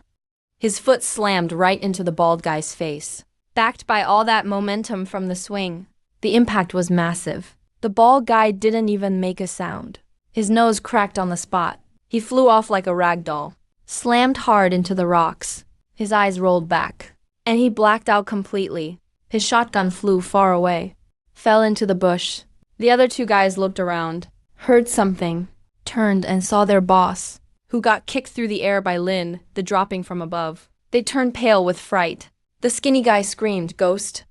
His foot slammed right into the bald guy's face. Backed by all that momentum from the swing, the impact was massive. The bald guy didn't even make a sound. His nose cracked on the spot. He flew off like a rag doll, slammed hard into the rocks. His eyes rolled back, and he blacked out completely. His shotgun flew far away, fell into the bush. The other 2 guys looked around, heard something, turned and saw their boss, who got kicked through the air by Lin, dropping from above. They turned pale with fright. The skinny guy screamed, "Ghost!"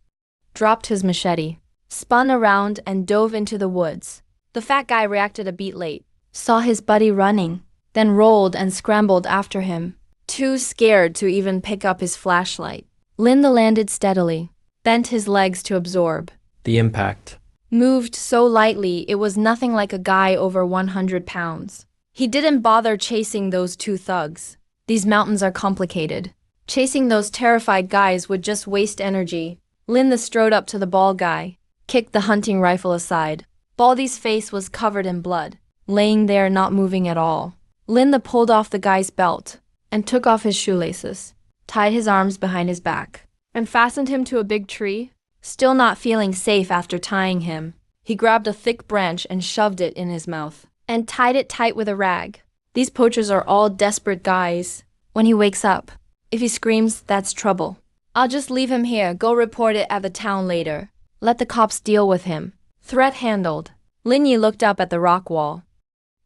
dropped his machete, spun around and dove into the woods. The fat guy reacted a beat late, saw his buddy running, then rolled and scrambled after him, too scared to even pick up his flashlight. Lin landed steadily, bent his legs to absorb. The impact. Moved so lightly it was nothing like a guy over 100 pounds. He didn't bother chasing those 2 thugs. These mountains are complicated. Chasing those terrified guys would just waste energy. Lin strode up to the bald guy, kicked the hunting rifle aside. Baldy's face was covered in blood, laying there not moving at all. Lin pulled off the guy's belt and took off his shoelaces, tied his arms behind his back, and fastened him to a big tree. Still not feeling safe after tying him, he grabbed a thick branch and shoved it in his mouth, and tied it tight with a rag. These poachers are all desperate guys. When he wakes up, if he screams, that's trouble. I'll just leave him here, go report it at the town later. Let the cops deal with him. Threat handled. Lin Yi looked up at the rock wall.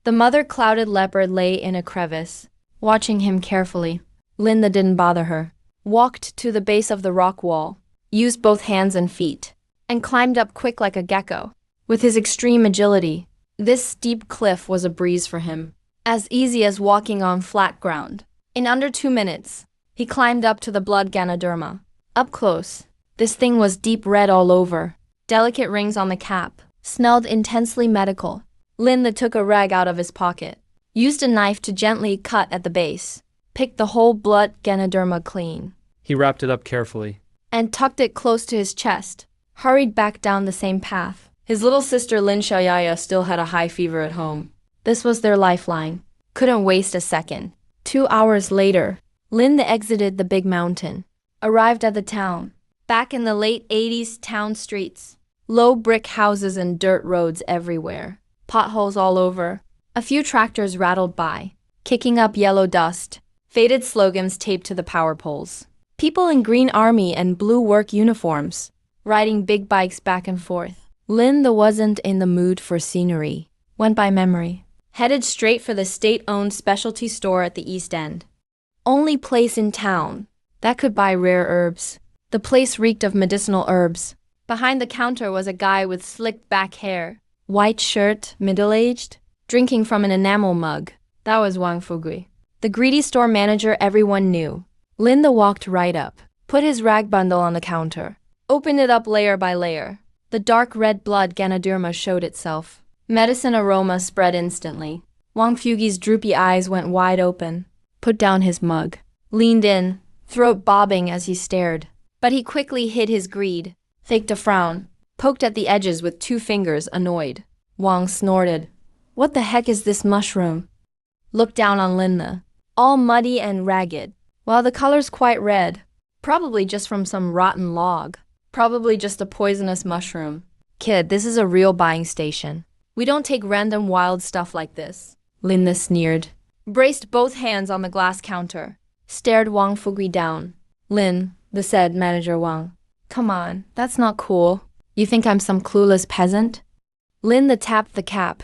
The mother clouded leopard lay in a crevice, watching him carefully. Lin didn't bother her. Walked to the base of the rock wall, used both hands and feet, and climbed up quick like a gecko. With his extreme agility, this steep cliff was a breeze for him, as easy as walking on flat ground. In under 2 minutes, he climbed up to the blood Ganoderma. Up close, this thing was deep red all over, delicate rings on the cap, smelled intensely medical. Lin took a rag out of his pocket, used a knife to gently cut at the base, picked the whole blood Ganoderma clean. He wrapped it up carefully. and tucked it close to his chest, hurried back down the same path. His little sister Lin Xiaoyaya still had a high fever at home. This was their lifeline. Couldn't waste a second. 2 hours later, Lin exited the big mountain, arrived at the town. Back in the late 80s town streets, low brick houses and dirt roads everywhere, potholes all over. A few tractors rattled by, kicking up yellow dust, faded slogans taped to the power poles. People in green army and blue work uniforms, riding big bikes back and forth. Lin wasn't in the mood for scenery, went by memory. Headed straight for the state-owned specialty store at the East End. Only place in town that could buy rare herbs. The place reeked of medicinal herbs. Behind the counter was a guy with slicked back hair, white shirt, middle-aged, drinking from an enamel mug. That was Wang Fugui, the greedy store manager everyone knew. Lin walked right up, put his rag bundle on the counter, opened it up layer by layer. The dark red blood Ganoderma showed itself. Medicine aroma spread instantly. Wang Fugui's droopy eyes went wide open, put down his mug, leaned in, throat bobbing as he stared. But he quickly hid his greed, faked a frown, poked at the edges with 2 fingers, annoyed. Wang snorted. What the heck is this mushroom? Looked down on Linna, all muddy and ragged, while the color's quite red. Probably just from some rotten log. Probably just a poisonous mushroom. Kid, this is a real buying station. We don't take random wild stuff like this. Linda sneered, braced both hands on the glass counter, stared Wang Fugui down. Lin, said manager Wang. Come on, that's not cool. You think I'm some clueless peasant? Lin tapped the cap.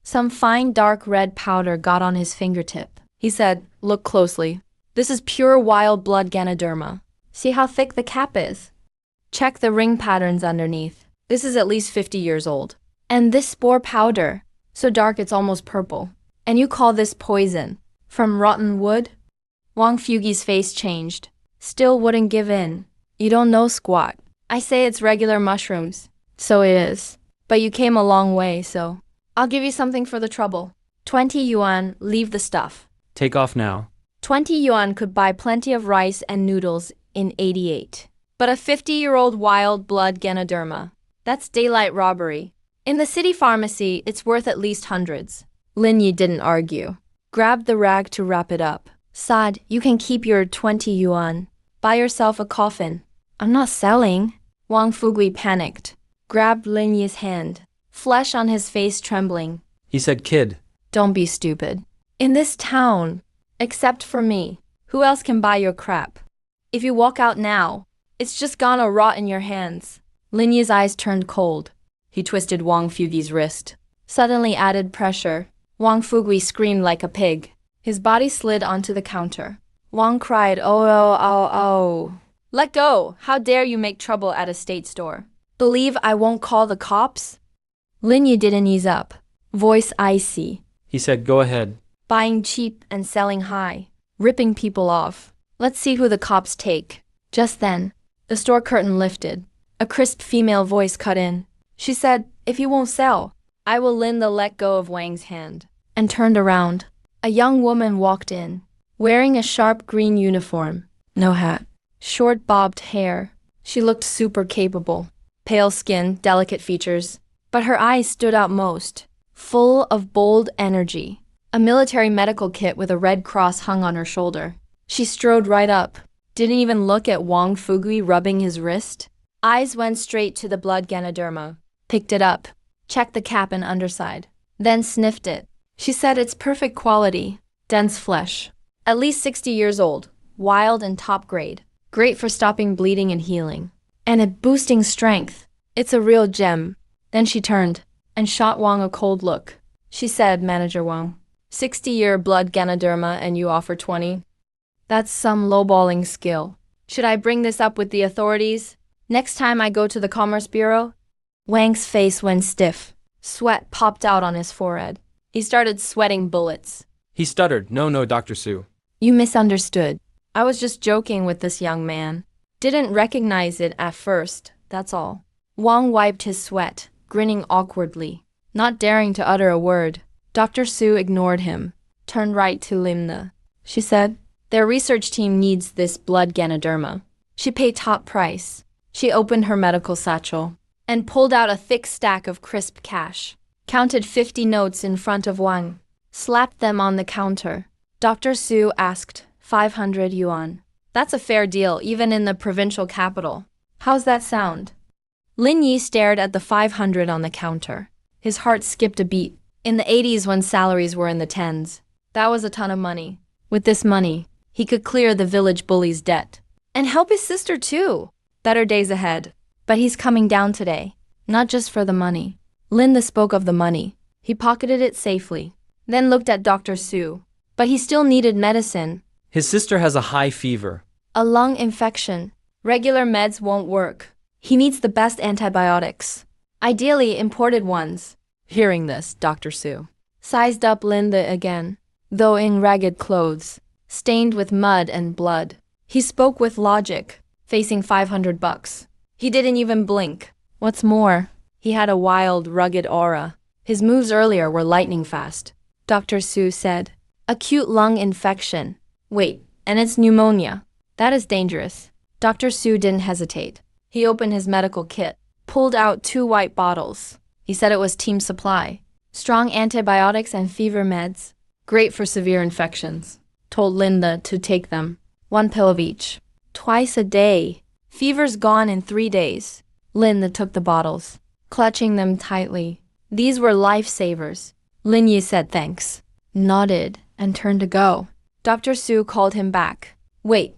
Some fine dark red powder got on his fingertip. He said, look closely. This is pure wild blood Ganoderma. See how thick the cap is? Check the ring patterns underneath. This is at least 50 years old. And this spore powder, so dark it's almost purple. And you call this poison? From rotten wood? Wang Fugui's face changed. Still wouldn't give in. You don't know squat. I say it's regular mushrooms. So it is. But you came a long way, so I'll give you something for the trouble. 20 yuan, leave the stuff. Take off now. 20 yuan could buy plenty of rice and noodles in 88. But a 50-year-old wild blood Ganoderma, that's daylight robbery. In the city pharmacy, it's worth at least hundreds. Lin Yi didn't argue. Grabbed the rag to wrap it up. Sad, you can keep your 20 yuan. Buy yourself a coffin. I'm not selling. Wang Fugui panicked. Grabbed Lin Yi's hand. Flesh on his face trembling. He said, kid. Don't be stupid. In this town, except for me, who else can buy your crap? If you walk out now, it's just gonna rot in your hands. Lin Yi's eyes turned cold. He twisted Wang Fugui's wrist. Suddenly added pressure. Wang Fugui screamed like a pig. His body slid onto the counter. Wang cried, oh, oh, oh, oh. Let go! How dare you make trouble at a state store? Believe I won't call the cops? Lin Yi didn't ease up. Voice icy. He said, go ahead. Buying cheap and selling high. Ripping people off. Let's see who the cops take. Just then, the store curtain lifted. A crisp female voice cut in. She said, if you won't sell, I will let go of Wang's hand. And turned around. A young woman walked in, wearing a sharp green uniform. No hat. Short bobbed hair. She looked super capable. Pale skin, delicate features. But her eyes stood out most. Full of bold energy. A military medical kit with a red cross hung on her shoulder. She strode right up. Didn't even look at Wang Fugui rubbing his wrist. Eyes went straight to the blood Ganoderma. Picked it up. Checked the cap and underside. Then sniffed it. She said it's perfect quality. Dense flesh. At least 60 years old. Wild and top grade. Great for stopping bleeding and healing. And it boosting strength. It's a real gem. Then she turned and shot Wang a cold look. She said, Manager Wang, 60-year blood Ganoderma and you offer 20? That's some lowballing skill. Should I bring this up with the authorities? Next time I go to the Commerce Bureau? Wang's face went stiff. Sweat popped out on his forehead. He started sweating bullets. He stuttered, no, Dr. Su. You misunderstood. I was just joking with this young man. Didn't recognize it at first, that's all. Wang wiped his sweat, grinning awkwardly, not daring to utter a word. Dr. Su ignored him, turned right to Limna. She said, their research team needs this blood Ganoderma. She paid top price. She opened her medical satchel and pulled out a thick stack of crisp cash, counted 50 notes in front of Wang, slapped them on the counter. Dr. Su asked, 500 yuan. That's a fair deal even in the provincial capital. How's that sound? Lin Yi stared at the 500 on the counter. His heart skipped a beat. In the 80s when salaries were in the tens, that was a ton of money. With this money, he could clear the village bully's debt. And help his sister too. Better days ahead. But he's coming down today. Not just for the money. Linda spoke of the money. He pocketed it safely. Then looked at Dr. Su. But he still needed medicine. His sister has a high fever. A lung infection. Regular meds won't work. He needs the best antibiotics. Ideally imported ones. Hearing this, Dr. Su sized up Linda again, though in ragged clothes, stained with mud and blood. He spoke with logic, facing $500. He didn't even blink. What's more, he had a wild, rugged aura. His moves earlier were lightning fast. Dr. Su said, acute lung infection. Wait, and it's pneumonia. That is dangerous. Dr. Su didn't hesitate. He opened his medical kit, pulled out 2 white bottles. He said it was team supply. Strong antibiotics and fever meds. Great for severe infections. Told Linda to take them. 1 pill of each. Twice a day. Fever's gone in 3 days. Linda took the bottles, clutching them tightly. These were lifesavers. Lin Yi said thanks, nodded, and turned to go. Dr. Su called him back. Wait.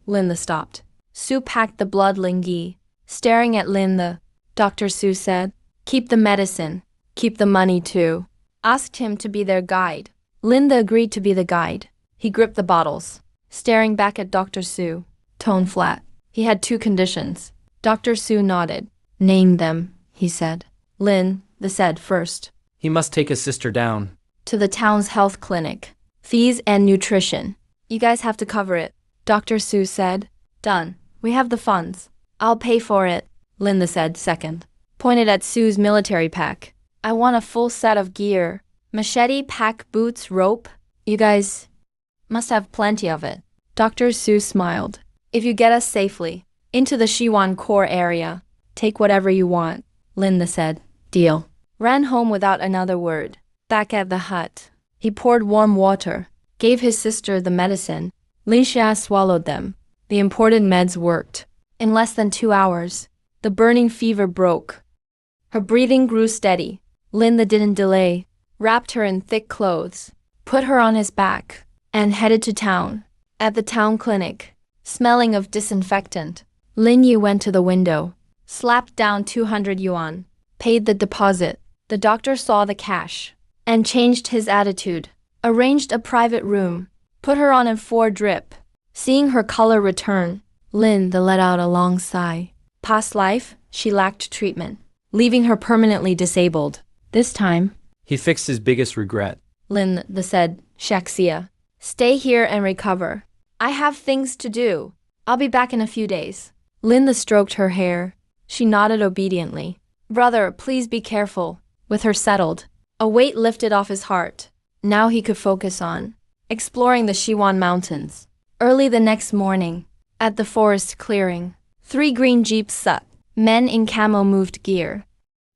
Linda stopped. Su packed the blood lingi, staring at Linda. Dr. Su said, keep the medicine. Keep the money too. Asked him to be their guide. Linda agreed to be the guide. He gripped the bottles, staring back at Dr. Su. Tone flat. He had 2 conditions. Dr. Su nodded. Name them, he said. Lin, the said first. He must take his sister down. To the town's health clinic. Fees and nutrition. You guys have to cover it. Dr. Su said. Done. We have the funds. I'll pay for it, Linda said second. Pointed at Su's military pack. I want a full set of gear. Machete, pack, boots, rope. You guys must have plenty of it. Dr. Su smiled. If you get us safely into the Shiwan core area, take whatever you want, Linda said. Deal. Ran home without another word. Back at the hut, he poured warm water, gave his sister the medicine. Lin Xia swallowed them. The imported meds worked. In less than 2 hours, the burning fever broke. Her breathing grew steady. Linda didn't delay, wrapped her in thick clothes, put her on his back, and headed to town. At the town clinic, smelling of disinfectant, Lin Yi went to the window, slapped down 200 yuan, paid the deposit. The doctor saw the cash and changed his attitude, arranged a private room, put her on a 4 drip. Seeing her color return, Linda let out a long sigh. Past life, she lacked treatment, leaving her permanently disabled. This time, He fixed his biggest regret. Linda said, Shaxia, stay here and recover. I have things to do. I'll be back in a few days. Linda stroked her hair. She nodded obediently. Brother, please be careful. With her settled, a weight lifted off his heart. Now he could focus on exploring the Shiwan Mountains. Early the next morning, at the forest clearing, 3 green jeeps sat. Men in camo moved gear,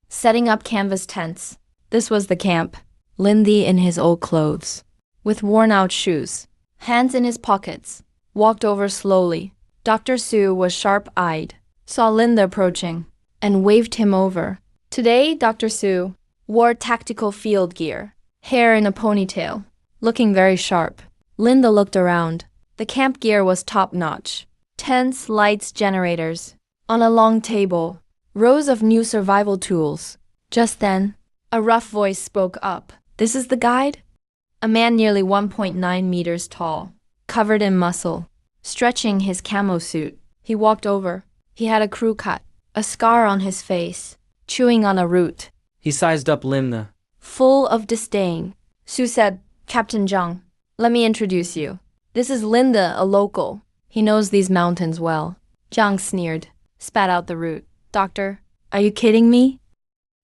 setting up canvas tents. This was the camp. Lindy in his old clothes, with worn-out shoes, hands in his pockets, walked over slowly. Dr. Su was sharp-eyed, saw Linda approaching, and waved him over. Today, Dr. Su wore tactical field gear, hair in a ponytail, looking very sharp. Linda looked around. The camp gear was top-notch. Tents, lights, generators. On a long table, rows of new survival tools. Just then, a rough voice spoke up. This is the guide? A man nearly 1.9 meters tall, covered in muscle, stretching his camo suit. He walked over. He had a crew cut, a scar on his face, chewing on a root. He sized up Linda. Full of disdain, Su said, Captain Zhang, let me introduce you. This is Linda, a local. He knows these mountains well. Zhang sneered, spat out the root. Doctor, are you kidding me?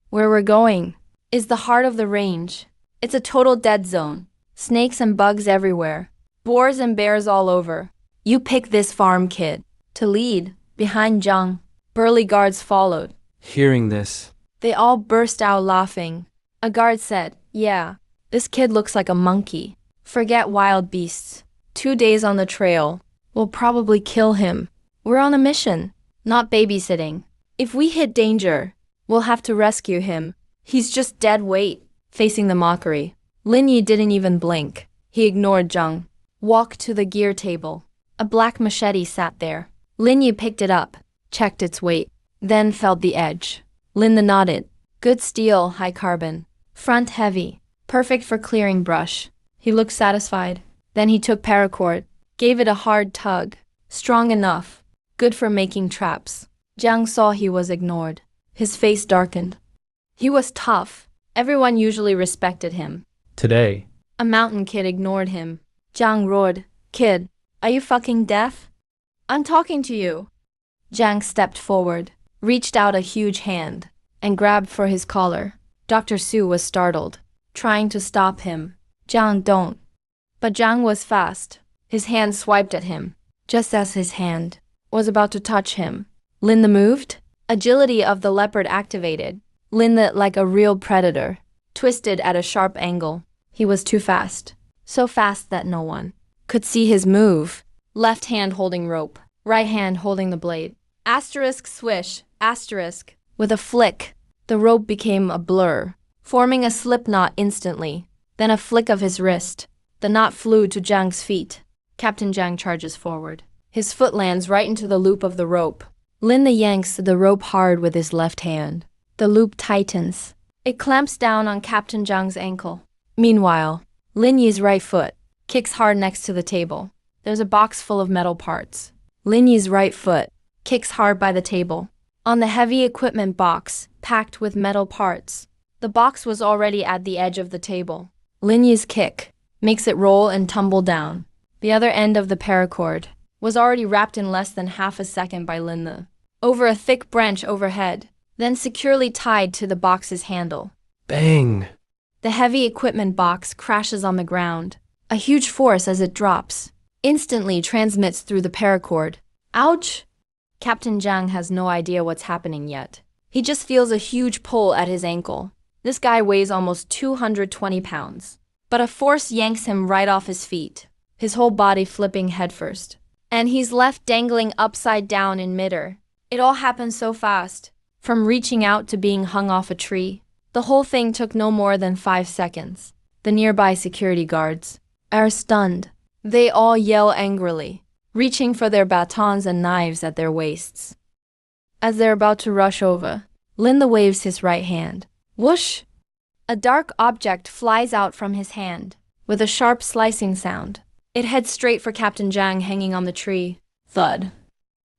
Where we're going is the heart of the range. It's a total dead zone. Snakes and bugs everywhere. Boars and bears all over. You pick this farm, kid. to lead, behind Zhang. Burly guards followed. Hearing this, They all burst out laughing. A guard said, "Yeah, this kid looks like a monkey. Forget wild beasts. 2 days on the trail. We'll probably kill him. We're on a mission, not babysitting. If we hit danger, we'll have to rescue him. He's just dead weight." Facing the mockery, Lin Yi didn't even blink. He ignored Zhang. Walked to the gear table. A black machete sat there. Lin Yi picked it up, checked its weight, then felt the edge. Linda nodded. Good steel, high carbon. Front heavy. Perfect for clearing brush. He looked satisfied. Then he took paracord, gave it a hard tug. Strong enough. Good for making traps. Zhang saw he was ignored. His face darkened. He was tough. Everyone usually respected him. today, A mountain kid ignored him. Zhang roared, "Kid, are you fucking deaf? I'm talking to you." Zhang stepped forward, reached out a huge hand, and grabbed for his collar. Dr. Su was startled, trying to stop him. "Zhang, don't." But Zhang was fast. His hand swiped at him. Just as his hand was about to touch him, Linda moved. Agility of the leopard activated. Linda, like a real predator, twisted at a sharp angle. He was too fast. So fast that no one could see his move. Left hand holding rope, right hand holding the blade. Asterisk swish, asterisk. With a flick, the rope became a blur, forming a slip knot instantly. Then a flick of his wrist. The knot flew to Zhang's feet. Captain Zhang charges forward. His foot lands right into the loop of the rope. Linda yanks the rope hard with his left hand. The loop tightens. It clamps down on Captain Zhang's ankle. Meanwhile, Lin Yi's right foot kicks hard next to the table. There's a box full of metal parts. Lin Yi's right foot kicks hard by the table. On the heavy equipment box, packed with metal parts. The box was already at the edge of the table. Lin Yi's kick makes it roll and tumble down. The other end of the paracord was already wrapped in less than half a second by Linda, over a thick branch overhead, then securely tied to the box's handle. bang! The heavy equipment box crashes on the ground. A huge force as it drops instantly transmits through the paracord. Ouch! Captain Zhang has no idea what's happening yet. He just feels a huge pull at his ankle. This guy weighs almost 220 pounds. But a force yanks him right off his feet, his whole body flipping headfirst. And he's left dangling upside down in midair. It all happened so fast. From reaching out to being hung off a tree. The whole thing took no more than 5 seconds. The nearby security guards are stunned. They all yell angrily, reaching for their batons and knives at their waists. As they're about to rush over, Linda waves his right hand. Whoosh! A dark object flies out from his hand, with a sharp slicing sound. It heads straight for Captain Zhang hanging on the tree. Thud.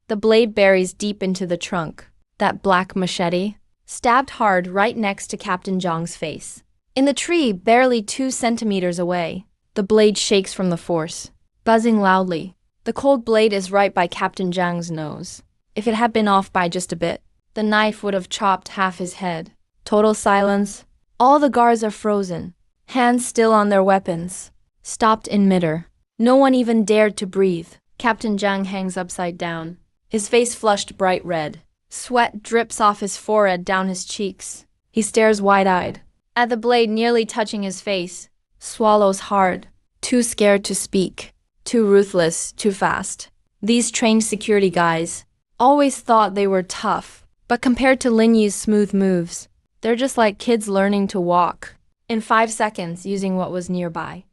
The blade buries deep into the trunk. That black machete stabbed hard right next to Captain Zhang's face. In the tree, barely 2 centimeters away, the blade shakes from the force, buzzing loudly. The cold blade is right by Captain Zhang's nose. If it had been off by just a bit, the knife would have chopped half his head. Total silence. All the guards are frozen, hands still on their weapons, stopped in midair. No one even dared to breathe. Captain Zhang hangs upside down, his face flushed bright red. Sweat drips off his forehead down his cheeks. He stares wide-eyed at the blade nearly touching his face, swallows hard, too scared to speak, too ruthless, too fast. These trained security guys always thought they were tough, but compared to Lin Yi's smooth moves, they're just like kids learning to walk. In 5 seconds, using what was nearby.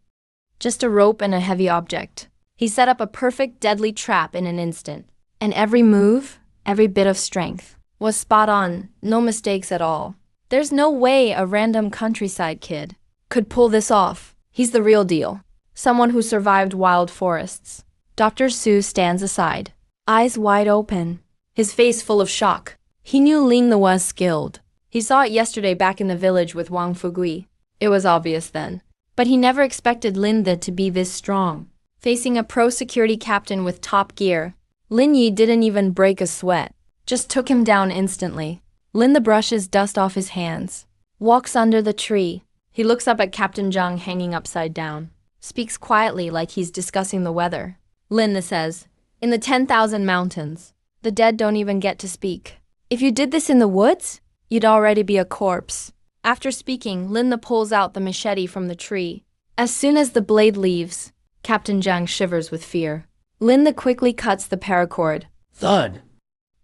Just a rope and a heavy object. He set up a perfect deadly trap in an instant. And every move, every bit of strength, was spot on, no mistakes at all. There's no way a random countryside kid could pull this off. He's the real deal. Someone who survived wild forests. Dr. Su stands aside, eyes wide open, his face full of shock. He knew Linda was skilled. He saw it yesterday back in the village with Wang Fugui. It was obvious then. But he never expected Linda to be this strong. Facing a pro-security captain with top gear, Lin Yi didn't even break a sweat, just took him down instantly. Linda brushes dust off his hands, walks under the tree. He looks up at Captain Zhang hanging upside down, speaks quietly like he's discussing the weather. Linda says, In the 10,000 mountains, the dead don't even get to speak. If you did this in the woods, you'd already be a corpse. After speaking, Linda pulls out the machete from the tree. As soon as the blade leaves, Captain Zhang shivers with fear. Linda quickly cuts the paracord. Thud!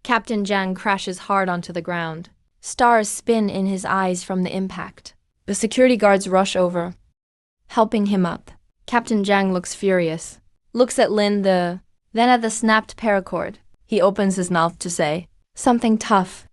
Captain Zhang crashes hard onto the ground. Stars spin in his eyes from the impact. The security guards rush over, helping him up. Captain Zhang looks furious, looks at Linda, then at the snapped paracord. He opens his mouth to say something tough,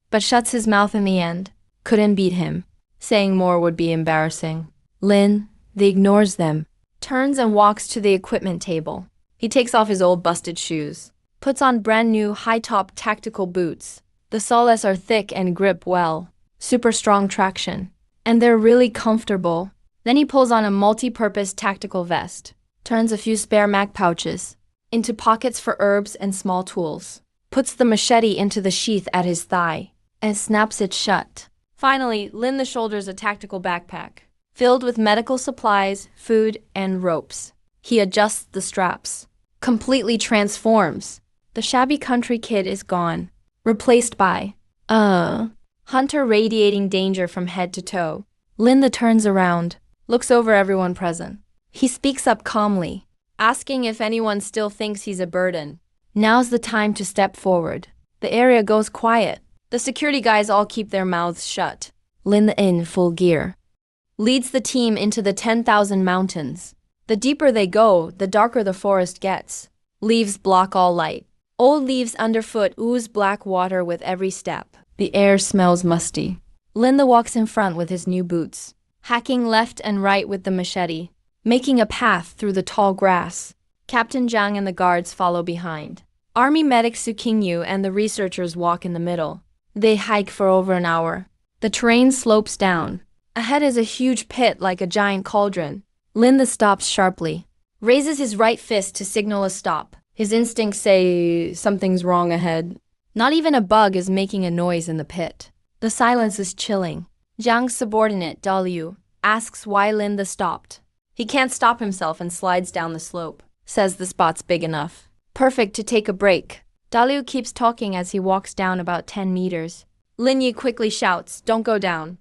but shuts his mouth in the end. Couldn't beat him. Saying more would be embarrassing. Lin, they ignores them, turns and walks to the equipment table. He takes off his old busted shoes, puts on brand new high-top tactical boots. The soles are thick and grip well, super strong traction, and they're really comfortable. Then he pulls on a multi-purpose tactical vest, turns a few spare mag pouches into pockets for herbs and small tools, puts the machete into the sheath at his thigh, and snaps it shut. Finally, Lin shoulders a tactical backpack, filled with medical supplies, food, and ropes. He adjusts the straps, completely transforms. The shabby country kid is gone, replaced by hunter radiating danger from head to toe. Linda turns around, looks over everyone present. He speaks up calmly, asking if anyone still thinks he's a burden. Now's the time to step forward. The area goes quiet. The security guys all keep their mouths shut. Linda in full gear leads the team into the 10,000 mountains. The deeper they go, the darker the forest gets. Leaves block all light. Old leaves underfoot ooze black water with every step. The air smells musty. Linda walks in front with his new boots, hacking left and right with the machete, making a path through the tall grass. Captain Zhang and the guards follow behind. Army medic Su Qingyu and the researchers walk in the middle. They hike for over an hour. The terrain slopes down. Ahead is a huge pit like a giant cauldron. Linda stops sharply, raises his right fist to signal a stop. His instincts say something's wrong ahead. Not even a bug is making a noise in the pit. The silence is chilling. Zhang's subordinate, Daliu, asks why Linda stopped. He can't stop himself and slides down the slope. Says the spot's big enough. Perfect to take a break. Daliu keeps talking as he walks down about 10 meters. Lin Yi quickly shouts, "Don't go down."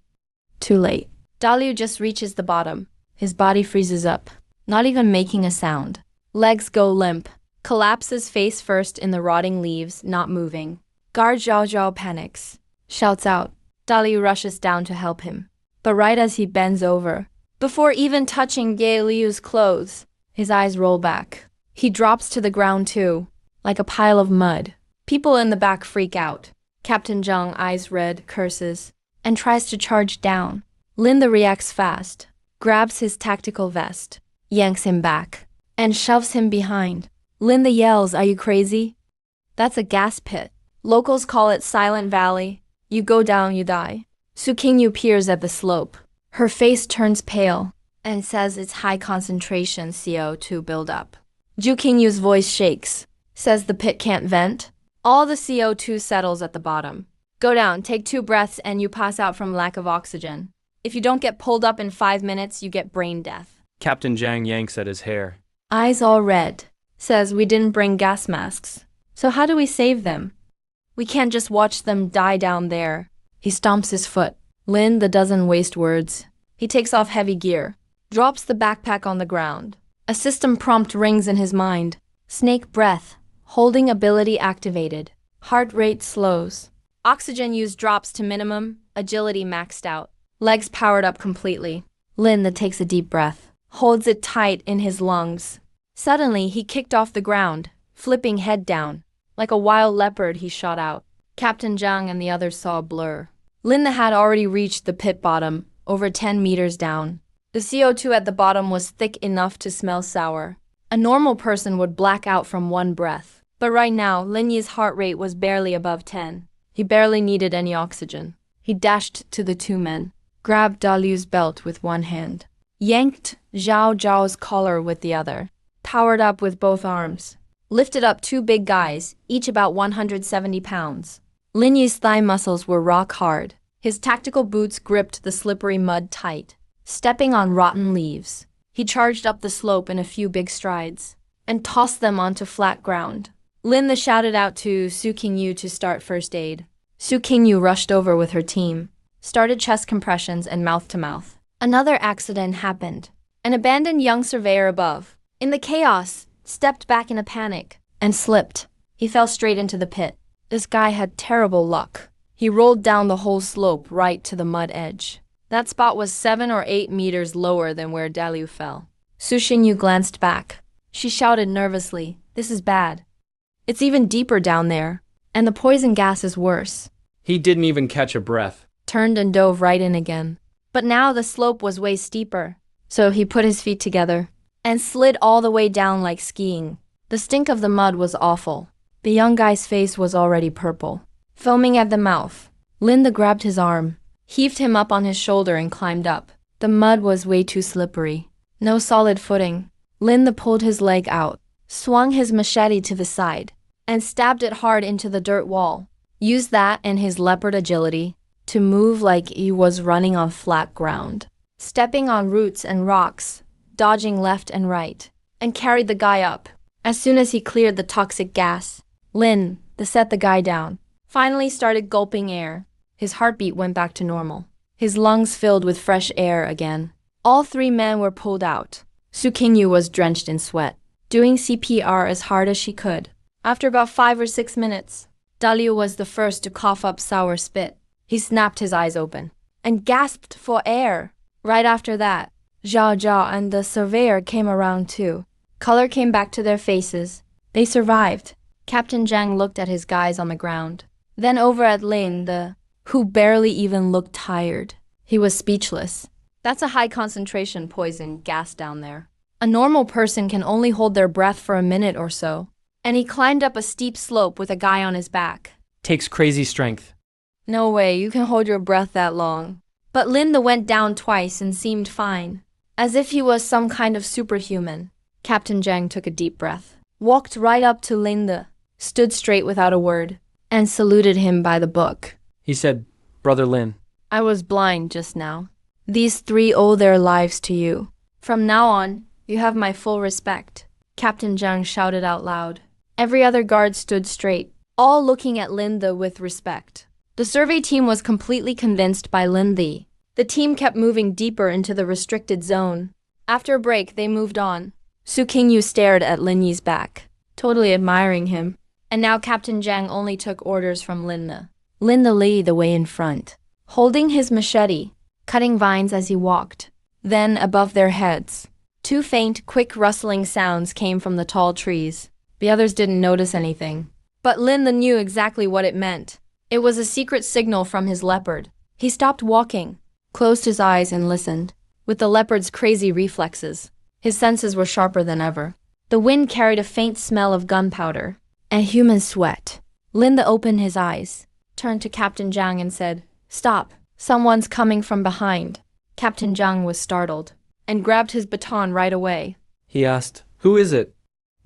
Too late. Daliu just reaches the bottom. His body freezes up, not even making a sound. Legs go limp. Collapses face first in the rotting leaves, not moving. Guard Zhao Zhao panics, shouts out. Daliu rushes down to help him. But right as he bends over, before even touching Ye Liu's clothes, his eyes roll back. He drops to the ground too, like a pile of mud. People in the back freak out. Captain Zhang, eyes red, curses, and tries to charge down. Linda reacts fast, grabs his tactical vest, yanks him back, and shoves him behind. Linda yells, "Are you crazy? That's a gas pit. Locals call it Silent Valley. You go down, you die." Su Qingyu peers at the slope. Her face turns pale and says it's high concentration CO2 buildup. Zhu Qingyu's voice shakes, says the pit can't vent. All the CO2 settles at the bottom. Go down, take 2 breaths, and you pass out from lack of oxygen. If you don't get pulled up in 5 minutes, you get brain death. Captain Zhang yanks at his hair. Eyes all red, says we didn't bring gas masks. So how do we save them? We can't just watch them die down there. He stomps his foot. Lin doesn't waste words. He takes off heavy gear, drops the backpack on the ground. A system prompt rings in his mind. Snake breath, holding ability activated. Heart rate slows. Oxygen use drops to minimum, agility maxed out. Legs powered up completely. Lin takes a deep breath, holds it tight in his lungs. Suddenly, he kicked off the ground, flipping head down. Like a wild leopard, he shot out. Captain Zhang and the others saw a blur. Linda had already reached the pit bottom, over 10 meters down. The CO2 at the bottom was thick enough to smell sour. A normal person would black out from one breath. But right now, Lin Yi's heart rate was barely above 10. He barely needed any oxygen. He dashed to the 2 men, grabbed Daliu's belt with one hand, yanked Zhao Zhao's collar with the other, powered up with both arms, lifted up 2 big guys, each about 170 pounds. Lin Yi's thigh muscles were rock hard. His tactical boots gripped the slippery mud tight, stepping on rotten leaves. He charged up the slope in a few big strides. and tossed them onto flat ground. Lin the shouted out to Su Qingyu to start first aid. Su Qingyu rushed over with her team, started chest compressions and mouth-to-mouth. Another accident happened. An abandoned young surveyor above, in the chaos, stepped back in a panic and slipped. He fell straight into the pit. This guy had terrible luck. He rolled down the whole slope right to the mud edge. That spot was 7 or 8 meters lower than where Daliu fell. Su Qingyu glanced back. She shouted nervously, "This is bad. It's even deeper down there, and the poison gas is worse." He didn't even catch a breath. Turned and dove right in again. But now the slope was way steeper, so he put his feet together and slid all the way down like skiing. The stink of the mud was awful. The young guy's face was already purple, foaming at the mouth. Linda grabbed his arm, heaved him up on his shoulder and climbed up. The mud was way too slippery. No solid footing. Linda pulled his leg out, swung his machete to the side, and stabbed it hard into the dirt wall. Used that and his leopard agility to move like he was running on flat ground, stepping on roots and rocks, dodging left and right, and carried the guy up. As soon as he cleared the toxic gas, Lin, set the guy down, finally started gulping air. His heartbeat went back to normal. His lungs filled with fresh air again. All 3 men were pulled out. Su Qingyu was drenched in sweat, doing CPR as hard as she could. After about 5 or 6 minutes, Daliu was the first to cough up sour spit. He snapped his eyes open and gasped for air. Right after that, Zhao Zhao and the surveyor came around too. Color came back to their faces. They survived. Captain Zhang looked at his guys on the ground, then over at Lin, who barely even looked tired. He was speechless. That's a high concentration poison gas down there. A normal person can only hold their breath for a minute or so. And he climbed up a steep slope with a guy on his back. Takes crazy strength. No way you can hold your breath that long. But Linda went down twice and seemed fine, as if he was some kind of superhuman. Captain Zhang took a deep breath, walked right up to Linda, stood straight without a word, and saluted him by the book. He said, "Brother Lin." "I was blind just now. These 3 owe their lives to you. From now on, you have my full respect." Captain Zhang shouted out loud. Every other guard stood straight, all looking at Linda with respect. The survey team was completely convinced by Linda. The team kept moving deeper into the restricted zone. After a break, they moved on. Su Qingyu stared at Lin Yi's back, totally admiring him. And now Captain Zhang only took orders from Linda. Linda led the way in front, holding his machete, cutting vines as he walked. Then, above their heads, 2 faint, quick rustling sounds came from the tall trees. The others didn't notice anything. But Linda knew exactly what it meant. It was a secret signal from his leopard. He stopped walking, closed his eyes and listened. With the leopard's crazy reflexes, his senses were sharper than ever. The wind carried a faint smell of gunpowder and human sweat. Linda opened his eyes, turned to Captain Zhang and said, "Stop, someone's coming from behind." Captain Zhang was startled and grabbed his baton right away. He asked, "Who is it?"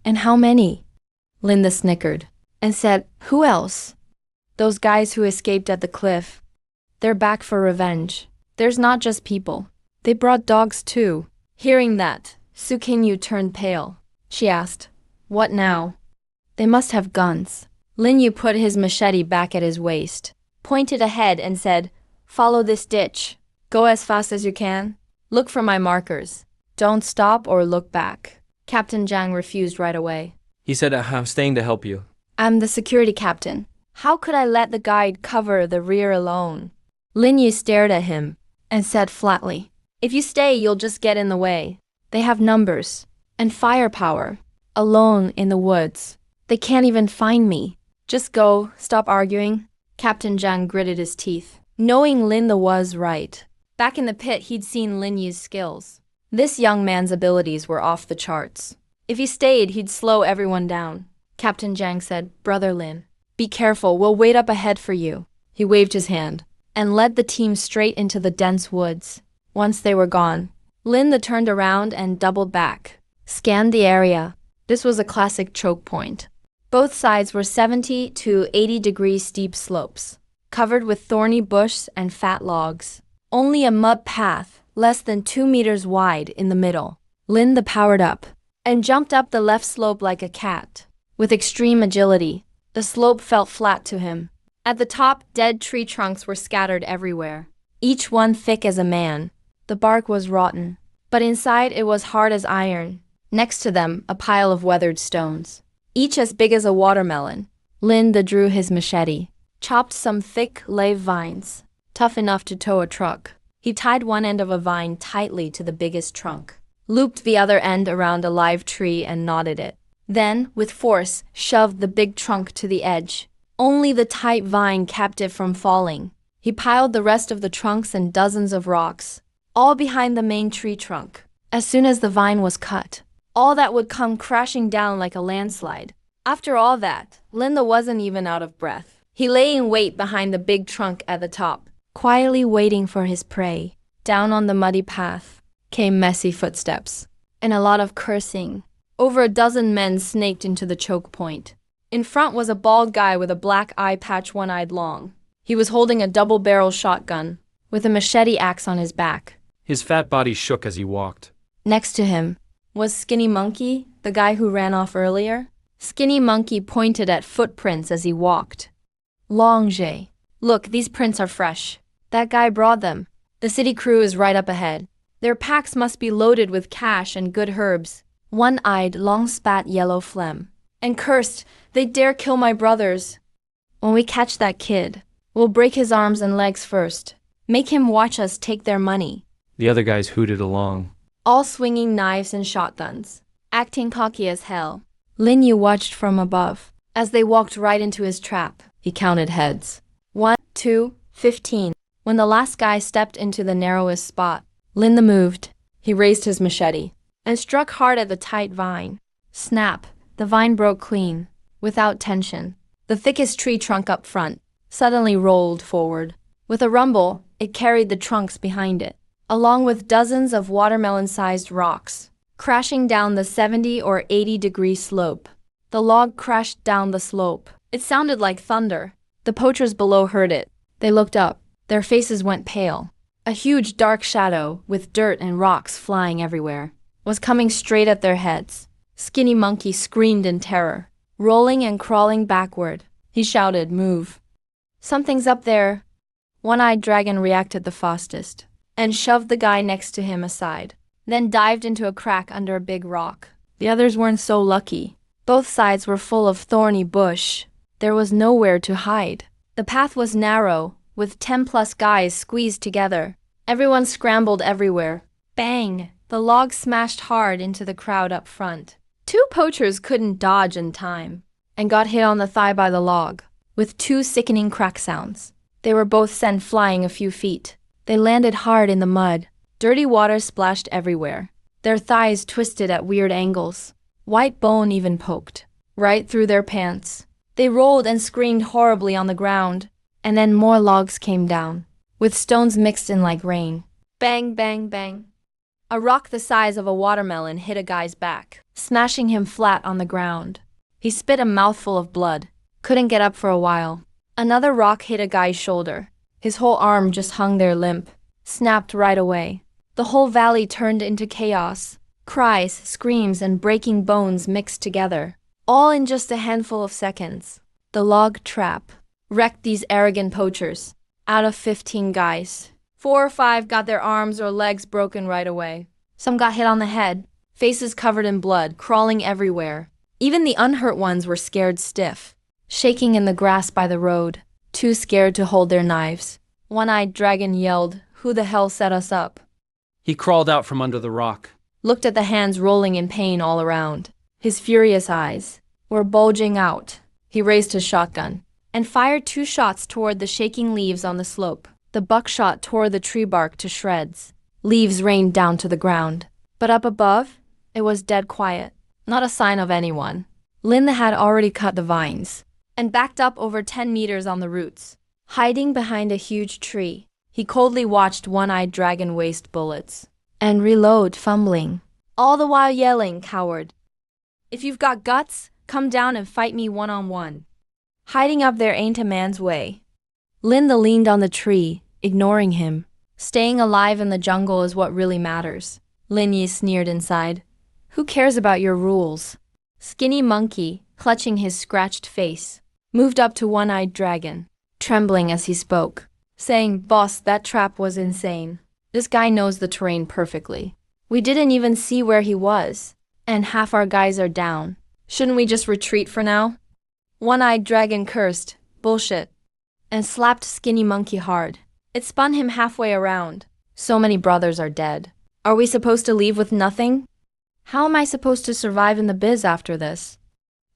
"And how many?" Linda snickered and said, "Who else? Those guys who escaped at the cliff. They're back for revenge. There's not just people. They brought dogs too." Hearing that, Su Qingyu turned pale. She asked, "What now?" "They must have guns." Lin Yu put his machete back at his waist, pointed ahead and said, "Follow this ditch. Go as fast as you can. Look for my markers. Don't stop or look back." Captain Zhang refused right away. He said, "I'm staying to help you." "I'm the security captain. How could I let the guide cover the rear alone?" Lin Yu stared at him and said flatly, "If you stay, you'll just get in the way. They have numbers and firepower. Alone in the woods. They can't even find me. Just go, stop arguing." Captain Zhang gritted his teeth, knowing Linda was right. Back in the pit, he'd seen Lin Yu's skills. This young man's abilities were off the charts. If he stayed, he'd slow everyone down. Captain Zhang said, "Brother Lin, be careful, we'll wait up ahead for you." He waved his hand and led the team straight into the dense woods. Once they were gone, Linda turned around and doubled back, scanned the area. This was a classic choke point. Both sides were 70 to 80-degree steep slopes, covered with thorny bush and fat logs. Only a mud path, less than 2 meters wide, in the middle. Linda powered up, and jumped up the left slope like a cat. With extreme agility, the slope felt flat to him. At the top, dead tree trunks were scattered everywhere, each one thick as a man. The bark was rotten, but inside it was hard as iron. Next to them, a pile of weathered stones, each as big as a watermelon. Linda drew his machete, chopped some thick, live vines, tough enough to tow a truck. He tied one end of a vine tightly to the biggest trunk, looped the other end around a live tree and knotted it. Then, with force, shoved the big trunk to the edge. Only the tight vine kept it from falling. He piled the rest of the trunks and dozens of rocks, all behind the main tree trunk. As soon as the vine was cut, all that would come crashing down like a landslide. After all that, Linda wasn't even out of breath. He lay in wait behind the big trunk at the top, quietly waiting for his prey. Down on the muddy path came messy footsteps, and a lot of cursing. Over a dozen men snaked into the choke point. In front was a bald guy with a black eye patch one-eyed long. He was holding a double-barrel shotgun, with a machete axe on his back. His fat body shook as he walked. Next to him was Skinny Monkey, the guy who ran off earlier. Skinny Monkey pointed at footprints as he walked. Longe. Look, these prints are fresh. That guy brought them. The city crew is right up ahead. Their packs must be loaded with cash and good herbs. One-eyed, long-spat yellow phlegm. And cursed, they dare kill my brothers. When we catch that kid, we'll break his arms and legs first. Make him watch us take their money. The other guys hooted along, All swinging knives and shotguns, acting cocky as hell. Lin Yu watched from above. As they walked right into his trap, he counted heads. 1, 2, 15. When the last guy stepped into the narrowest spot, Linda moved. He raised his machete and struck hard at the tight vine. Snap! The vine broke clean, without tension. The thickest tree trunk up front suddenly rolled forward. With a rumble, it carried the trunks behind it, along with dozens of watermelon-sized rocks, crashing down the 70 or 80-degree slope. The log crashed down the slope. It sounded like thunder. The poachers below heard it. They looked up. Their faces went pale. A huge dark shadow, with dirt and rocks flying everywhere, was coming straight at their heads. Skinny Monkey screamed in terror, rolling and crawling backward. He shouted, "Move. Something's up there." One-eyed dragon reacted the fastest, and shoved the guy next to him aside, then dived into a crack under a big rock. The others weren't so lucky. Both sides were full of thorny bush. There was nowhere to hide. The path was narrow, with 10+ guys squeezed together. Everyone scrambled everywhere. Bang! The log smashed hard into the crowd up front. 2 poachers couldn't dodge in time, and got hit on the thigh by the log, with 2 sickening crack sounds. They were both sent flying a few feet. They landed hard in the mud. Dirty water splashed everywhere. Their thighs twisted at weird angles. White bone even poked right through their pants. They rolled and screamed horribly on the ground, and then more logs came down, with stones mixed in like rain. Bang, bang, bang. A rock the size of a watermelon hit a guy's back, smashing him flat on the ground. He spit a mouthful of blood, couldn't get up for a while. Another rock hit a guy's shoulder. His whole arm just hung there limp, snapped right away. The whole valley turned into chaos. Cries, screams, and breaking bones mixed together, all in just a handful of seconds. The log trap wrecked these arrogant poachers. Out of 15 guys, 4 or 5 got their arms or legs broken right away. Some got hit on the head, faces covered in blood, crawling everywhere. Even the unhurt ones were scared stiff, shaking in the grass by the road, too scared to hold their knives. One-eyed dragon yelled, "Who the hell set us up?" He crawled out from under the rock. Looked at the hands rolling in pain all around. His furious eyes were bulging out. He raised his shotgun and fired 2 shots toward the shaking leaves on the slope. The buckshot tore the tree bark to shreds. Leaves rained down to the ground. But up above, it was dead quiet. Not a sign of anyone. Linda had already cut the vines and backed up over 10 meters on the roots. Hiding behind a huge tree, he coldly watched One-Eyed Dragon waste bullets and reload, fumbling, all the while yelling, "Coward. If you've got guts, come down and fight me one-on-one." Hiding up there ain't a man's way. Linda leaned on the tree, ignoring him. Staying alive in the jungle is what really matters. Lin Yi sneered inside. Who cares about your rules? Skinny Monkey, clutching his scratched face, moved up to One-Eyed Dragon, trembling as he spoke, saying, "Boss, that trap was insane. This guy knows the terrain perfectly. We didn't even see where he was, and half our guys are down. Shouldn't we just retreat for now?" One-Eyed Dragon cursed, "Bullshit," and slapped Skinny Monkey hard. It spun him halfway around. "So many brothers are dead. Are we supposed to leave with nothing? How am I supposed to survive in the biz after this?"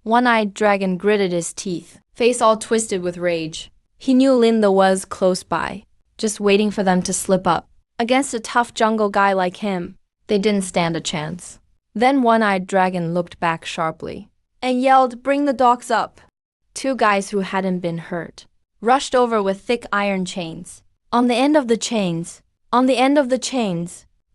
One-Eyed Dragon gritted his teeth, face all twisted with rage. He knew Linda was close by, just waiting for them to slip up. Against a tough jungle guy like him, they didn't stand a chance. Then One-Eyed Dragon looked back sharply and yelled, "Bring the dogs up." Two guys who hadn't been hurt rushed over with thick iron chains. On the end of the chains,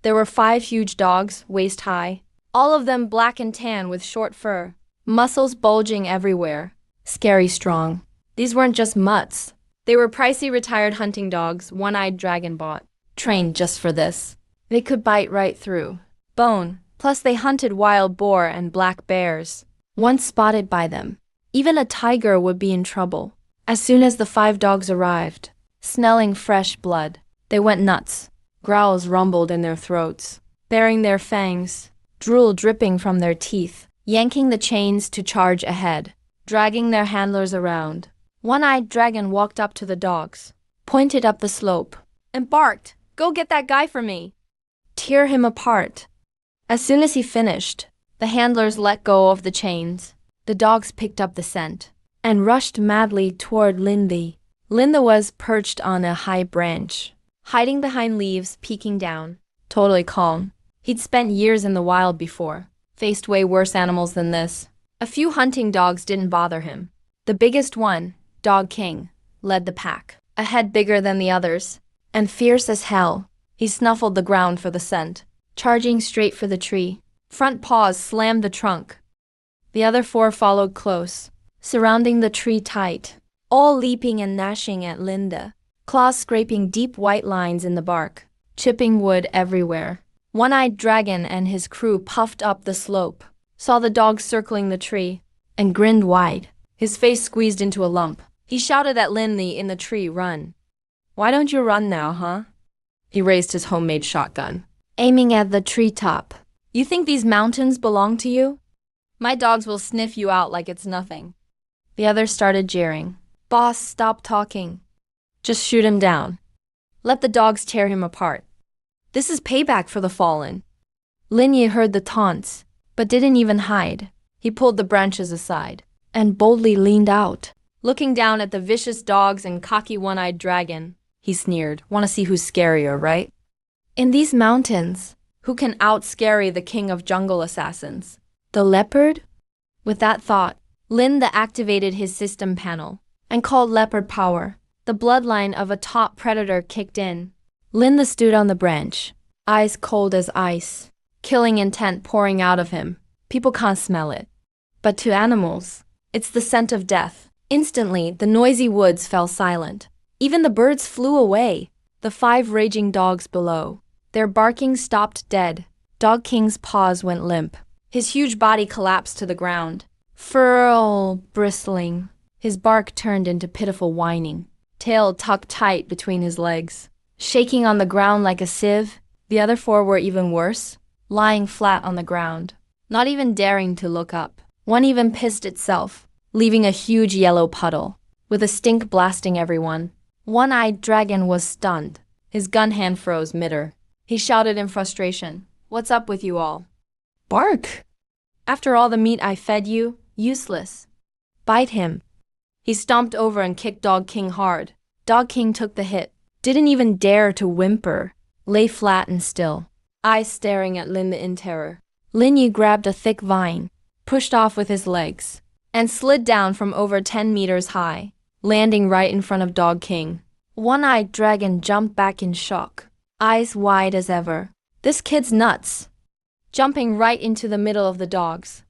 there were 5 huge dogs, waist high, all of them black and tan with short fur, muscles bulging everywhere, scary strong. These weren't just mutts. They were pricey retired hunting dogs One-Eyed Dragon bought, trained just for this. They could bite right through bone, plus they hunted wild boar and black bears. Once spotted by them, even a tiger would be in trouble. As soon as the 5 dogs arrived, smelling fresh blood, they went nuts. Growls rumbled in their throats, baring their fangs, drool dripping from their teeth, yanking the chains to charge ahead, dragging their handlers around. One-Eyed Dragon walked up to the dogs, pointed up the slope, and barked, "Go get that guy for me! Tear him apart." As soon as he finished, the handlers let go of the chains. The dogs picked up the scent and rushed madly toward Lindy. Linda was perched on a high branch, hiding behind leaves, peeking down, totally calm. He'd spent years in the wild before, faced way worse animals than this. A few hunting dogs didn't bother him. The biggest one, Dog King, led the pack, a head bigger than the others, and fierce as hell. He snuffled the ground for the scent, charging straight for the tree. Front paws slammed the trunk. The other 4 followed close, surrounding the tree tight, all leaping and gnashing at Linda, claws scraping deep white lines in the bark, chipping wood everywhere. One-Eyed Dragon and his crew puffed up the slope, saw the dogs circling the tree, and grinned wide, his face squeezed into a lump. He shouted at Lindy in the tree, "Run. Why don't you run now, huh?" He raised his homemade shotgun, aiming at the treetop. "You think these mountains belong to you? My dogs will sniff you out like it's nothing." The others started jeering. "Boss, stop talking. Just shoot him down. Let the dogs tear him apart. This is payback for the fallen." Linyi heard the taunts, but didn't even hide. He pulled the branches aside and boldly leaned out. Looking down at the vicious dogs and cocky One-Eyed Dragon, he sneered, "Want to see who's scarier, right? In these mountains, who can out-scary the king of jungle assassins? The leopard?" With that thought, Linda activated his system panel and called leopard power. The bloodline of a top predator kicked in. Linda stood on the branch, eyes cold as ice, killing intent pouring out of him. People can't smell it, but to animals, it's the scent of death. Instantly, the noisy woods fell silent. Even the birds flew away. The 5 raging dogs below, their barking stopped dead. Dog King's paws went limp. His huge body collapsed to the ground, fur all bristling. His bark turned into pitiful whining, tail tucked tight between his legs, shaking on the ground like a sieve. The other 4 were even worse, lying flat on the ground, not even daring to look up. One even pissed itself, leaving a huge yellow puddle, with a stink blasting everyone. One-Eyed Dragon was stunned. His gun hand froze mid-air. He shouted in frustration, "What's up with you all? Bark! After all the meat I fed you, useless. Bite him." He stomped over and kicked Dog King hard. Dog King took the hit, didn't even dare to whimper, lay flat and still, eyes staring at Linda in terror. Linyi grabbed a thick vine, pushed off with his legs, and slid down from over 10 meters high, landing right in front of Dog King. One-Eyed Dragon jumped back in shock, eyes wide as ever. This kid's nuts, jumping right into the middle of the dogs.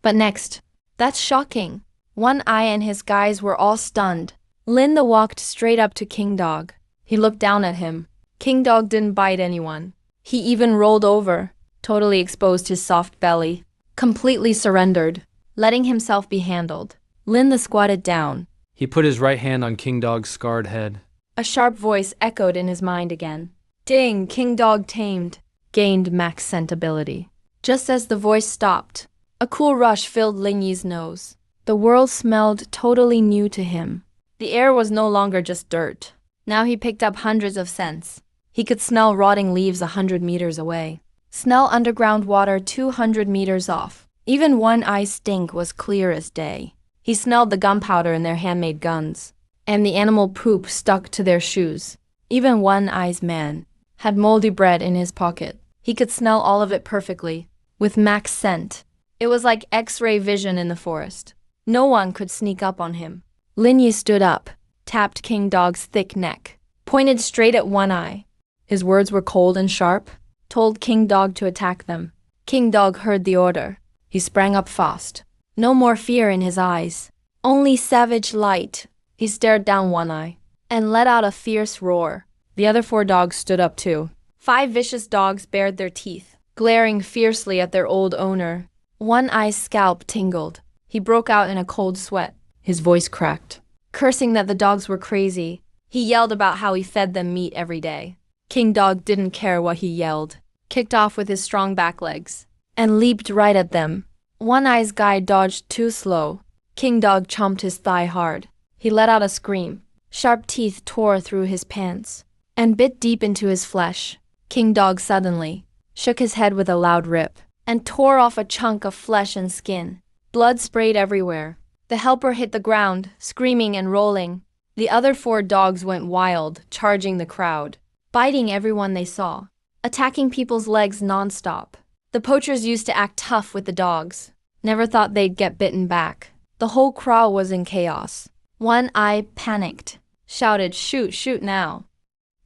But next, that's shocking. One-Eye and his guys were all stunned. Linda walked straight up to King Dog. He looked down at him. King Dog didn't bite anyone. He even rolled over, totally exposed his soft belly, completely surrendered, letting himself be handled. Lin the squatted down. He put his right hand on King Dog's scarred head. A sharp voice echoed in his mind again. Ding, King Dog tamed. Gained max scent ability. Just as the voice stopped, a cool rush filled Ling Yi's nose. The world smelled totally new to him. The air was no longer just dirt. Now he picked up hundreds of scents. He could smell rotting leaves 100 meters away. Smell underground water 200 meters off. Even One Eye's stink was clear as day. He smelled the gunpowder in their handmade guns, and the animal poop stuck to their shoes. Even One Eye's man had moldy bread in his pocket. He could smell all of it perfectly, with max scent. It was like X-ray vision in the forest. No one could sneak up on him. Lin Yi stood up, tapped King Dog's thick neck, pointed straight at One Eye. His words were cold and sharp, told King Dog to attack them. King Dog heard the order. He sprang up fast. No more fear in his eyes, only savage light. He stared down One Eye and let out a fierce roar. The other 4 dogs stood up too. 5 vicious dogs bared their teeth, glaring fiercely at their old owner. One Eye's scalp tingled. He broke out in a cold sweat. His voice cracked, cursing that the dogs were crazy. He yelled about how he fed them meat every day. King Dog didn't care what he yelled, kicked off with his strong back legs, and leaped right at them. One Eye's guy dodged too slow. King Dog chomped his thigh hard. He let out a scream. Sharp teeth tore through his pants and bit deep into his flesh. King Dog suddenly shook his head with a loud rip and tore off a chunk of flesh and skin. Blood sprayed everywhere. The helper hit the ground, screaming and rolling. The other 4 dogs went wild, charging the crowd, biting everyone they saw, attacking people's legs non-stop. The poachers used to act tough with the dogs. Never thought they'd get bitten back. The whole crowd was in chaos. One Eye panicked, shouted, "Shoot, shoot now.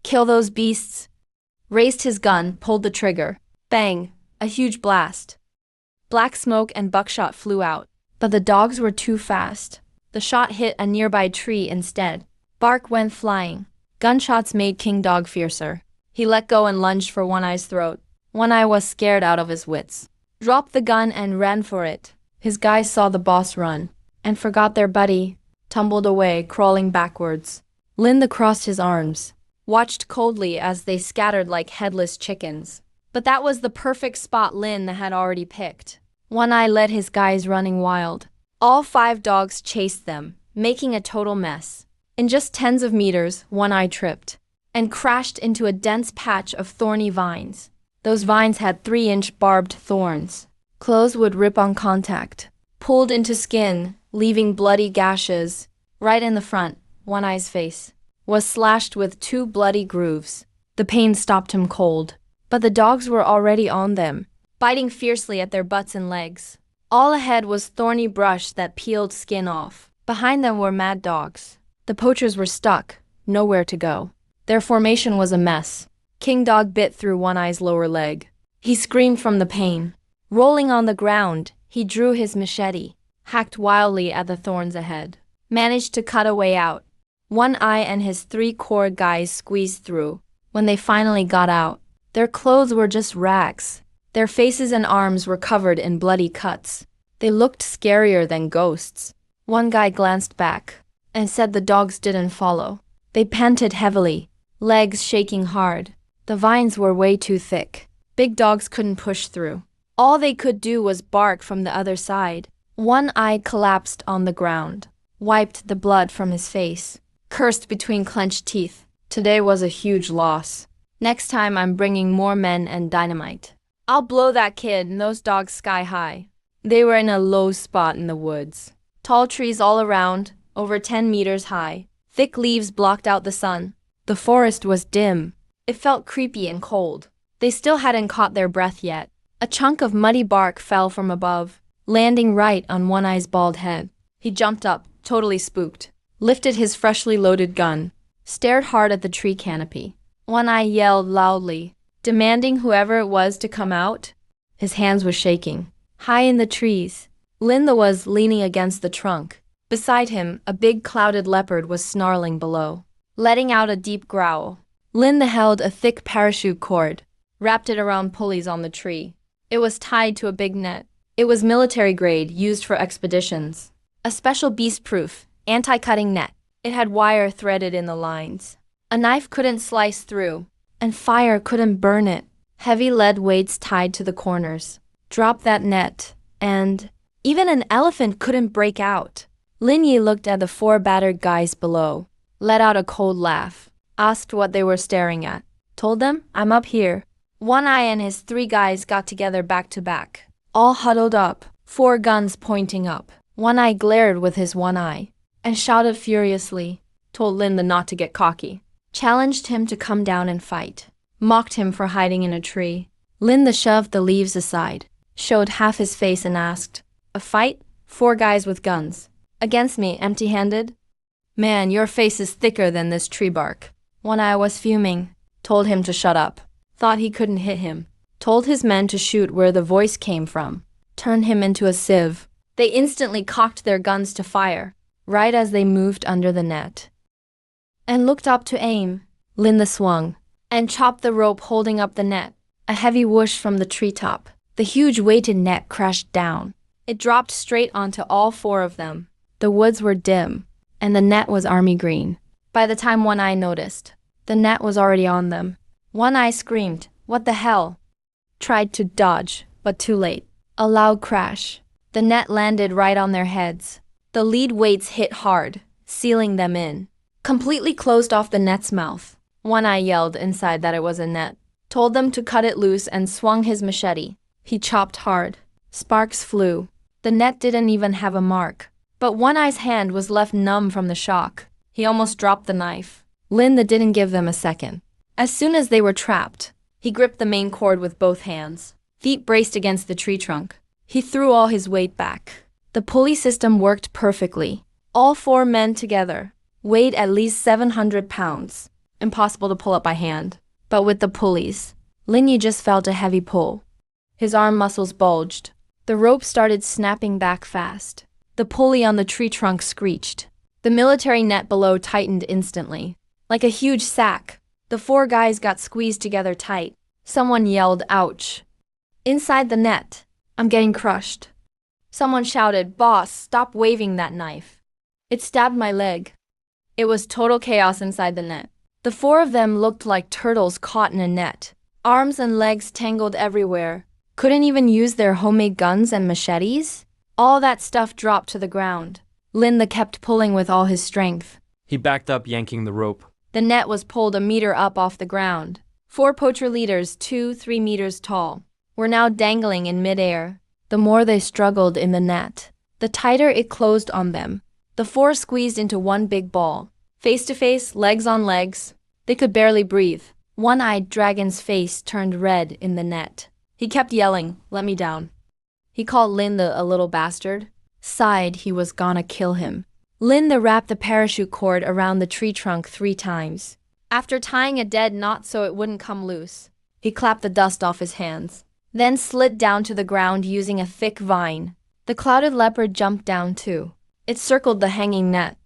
Kill those beasts." Raised his gun, pulled the trigger. Bang! A huge blast. Black smoke and buckshot flew out, but the dogs were too fast. The shot hit a nearby tree instead. Bark went flying. Gunshots made King Dog fiercer. He let go and lunged for One Eye's throat. One Eye was scared out of his wits. Dropped the gun and ran for it. His guys saw the boss run and forgot their buddy, tumbled away, crawling backwards. Lin crossed his arms, watched coldly as they scattered like headless chickens. But that was the perfect spot Lin had already picked. One Eye led his guys running wild. All 5 dogs chased them, making a total mess. In just tens of meters, One Eye tripped and crashed into a dense patch of thorny vines. Those vines had 3-inch barbed thorns. Clothes would rip on contact, pulled into skin, leaving bloody gashes. Right in the front, One Eye's face was slashed with 2 bloody grooves. The pain stopped him cold, but the dogs were already on them, biting fiercely at their butts and legs. All ahead was thorny brush that peeled skin off. Behind them were mad dogs. The poachers were stuck, nowhere to go. Their formation was a mess. King Dog bit through One Eye's lower leg. He screamed from the pain. Rolling on the ground, he drew his machete, hacked wildly at the thorns ahead, managed to cut a way out. One Eye and his 3 core guys squeezed through. When they finally got out, their clothes were just rags. Their faces and arms were covered in bloody cuts. They looked scarier than ghosts. One guy glanced back and said the dogs didn't follow. They panted heavily, legs shaking hard. The vines were way too thick. Big dogs couldn't push through. All they could do was bark from the other side. One Eye collapsed on the ground, wiped the blood from his face, cursed between clenched teeth. Today was a huge loss. Next time I'm bringing more men and dynamite. I'll blow that kid and those dogs sky high. They were in a low spot in the woods. Tall trees all around, over 10 meters high. Thick leaves blocked out the sun. The forest was dim. It felt creepy and cold. They still hadn't caught their breath yet. A chunk of muddy bark fell from above, landing right on One Eye's bald head. He jumped up, totally spooked, lifted his freshly loaded gun, stared hard at the tree canopy. One Eye yelled loudly, demanding whoever it was to come out. His hands were shaking. High in the trees, Linda was leaning against the trunk. Beside him, a big clouded leopard was snarling below, letting out a deep growl. Linda held a thick parachute cord, wrapped it around pulleys on the tree. It was tied to a big net. It was military grade, used for expeditions. A special beast-proof, anti-cutting net. It had wire threaded in the lines. A knife couldn't slice through, and fire couldn't burn it. Heavy lead weights tied to the corners. Drop that net, and even an elephant couldn't break out. Lin Yi looked at the 4 battered guys below, let out a cold laugh, asked what they were staring at. Told them, I'm up here. One Eye and his 3 guys got together back to back, all huddled up, 4 guns pointing up. One Eye glared with his one eye and shouted furiously, told Lin the not to get cocky, challenged him to come down and fight, mocked him for hiding in a tree. Lin the shoved the leaves aside, showed half his face and asked, a fight? 4 guys with guns. Against me, empty-handed? Man, your face is thicker than this tree bark. One Eye was fuming, told him to shut up, thought he couldn't hit him, told his men to shoot where the voice came from, turned him into a sieve. They instantly cocked their guns to fire, right as they moved under the net, and looked up to aim. Linda swung and chopped the rope holding up the net. A heavy whoosh from the treetop. The huge weighted net crashed down. It dropped straight onto all 4 of them. The woods were dim, and the net was army green. By the time One Eye noticed, the net was already on them. One Eye screamed, what the hell? Tried to dodge, but too late. A loud crash. The net landed right on their heads. The lead weights hit hard, sealing them in. Completely closed off the net's mouth. One Eye yelled inside that it was a net, told them to cut it loose and swung his machete. He chopped hard. Sparks flew. The net didn't even have a mark. But One Eye's hand was left numb from the shock. He almost dropped the knife. Linda didn't give them a second. As soon as they were trapped, he gripped the main cord with both hands. Feet braced against the tree trunk. He threw all his weight back. The pulley system worked perfectly. All 4 men together weighed at least 700 pounds. Impossible to pull up by hand. But with the pulleys, Lin Yi just felt a heavy pull. His arm muscles bulged. The rope started snapping back fast. The pulley on the tree trunk screeched. The military net below tightened instantly. Like a huge sack, the 4 guys got squeezed together tight. Someone yelled, ouch. Inside the net, I'm getting crushed. Someone shouted, boss, stop waving that knife. It stabbed my leg. It was total chaos inside the net. The 4 of them looked like turtles caught in a net. Arms and legs tangled everywhere. Couldn't even use their homemade guns and machetes? All that stuff dropped to the ground. Linda kept pulling with all his strength. He backed up, yanking the rope. The net was pulled a meter up off the ground. 4 poacher leaders, 2-3 meters tall, were now dangling in midair. The more they struggled in the net, the tighter it closed on them. The 4 squeezed into one big ball. Face to face, legs on legs. They could barely breathe. One-eyed dragon's face turned red in the net. He kept yelling, let me down. He called Linda a little bastard. Sighed he was gonna kill him. Linda wrapped the parachute cord around the tree trunk 3 times. After tying a dead knot so it wouldn't come loose, he clapped the dust off his hands, then slid down to the ground using a thick vine. The clouded leopard jumped down too. It circled the hanging net.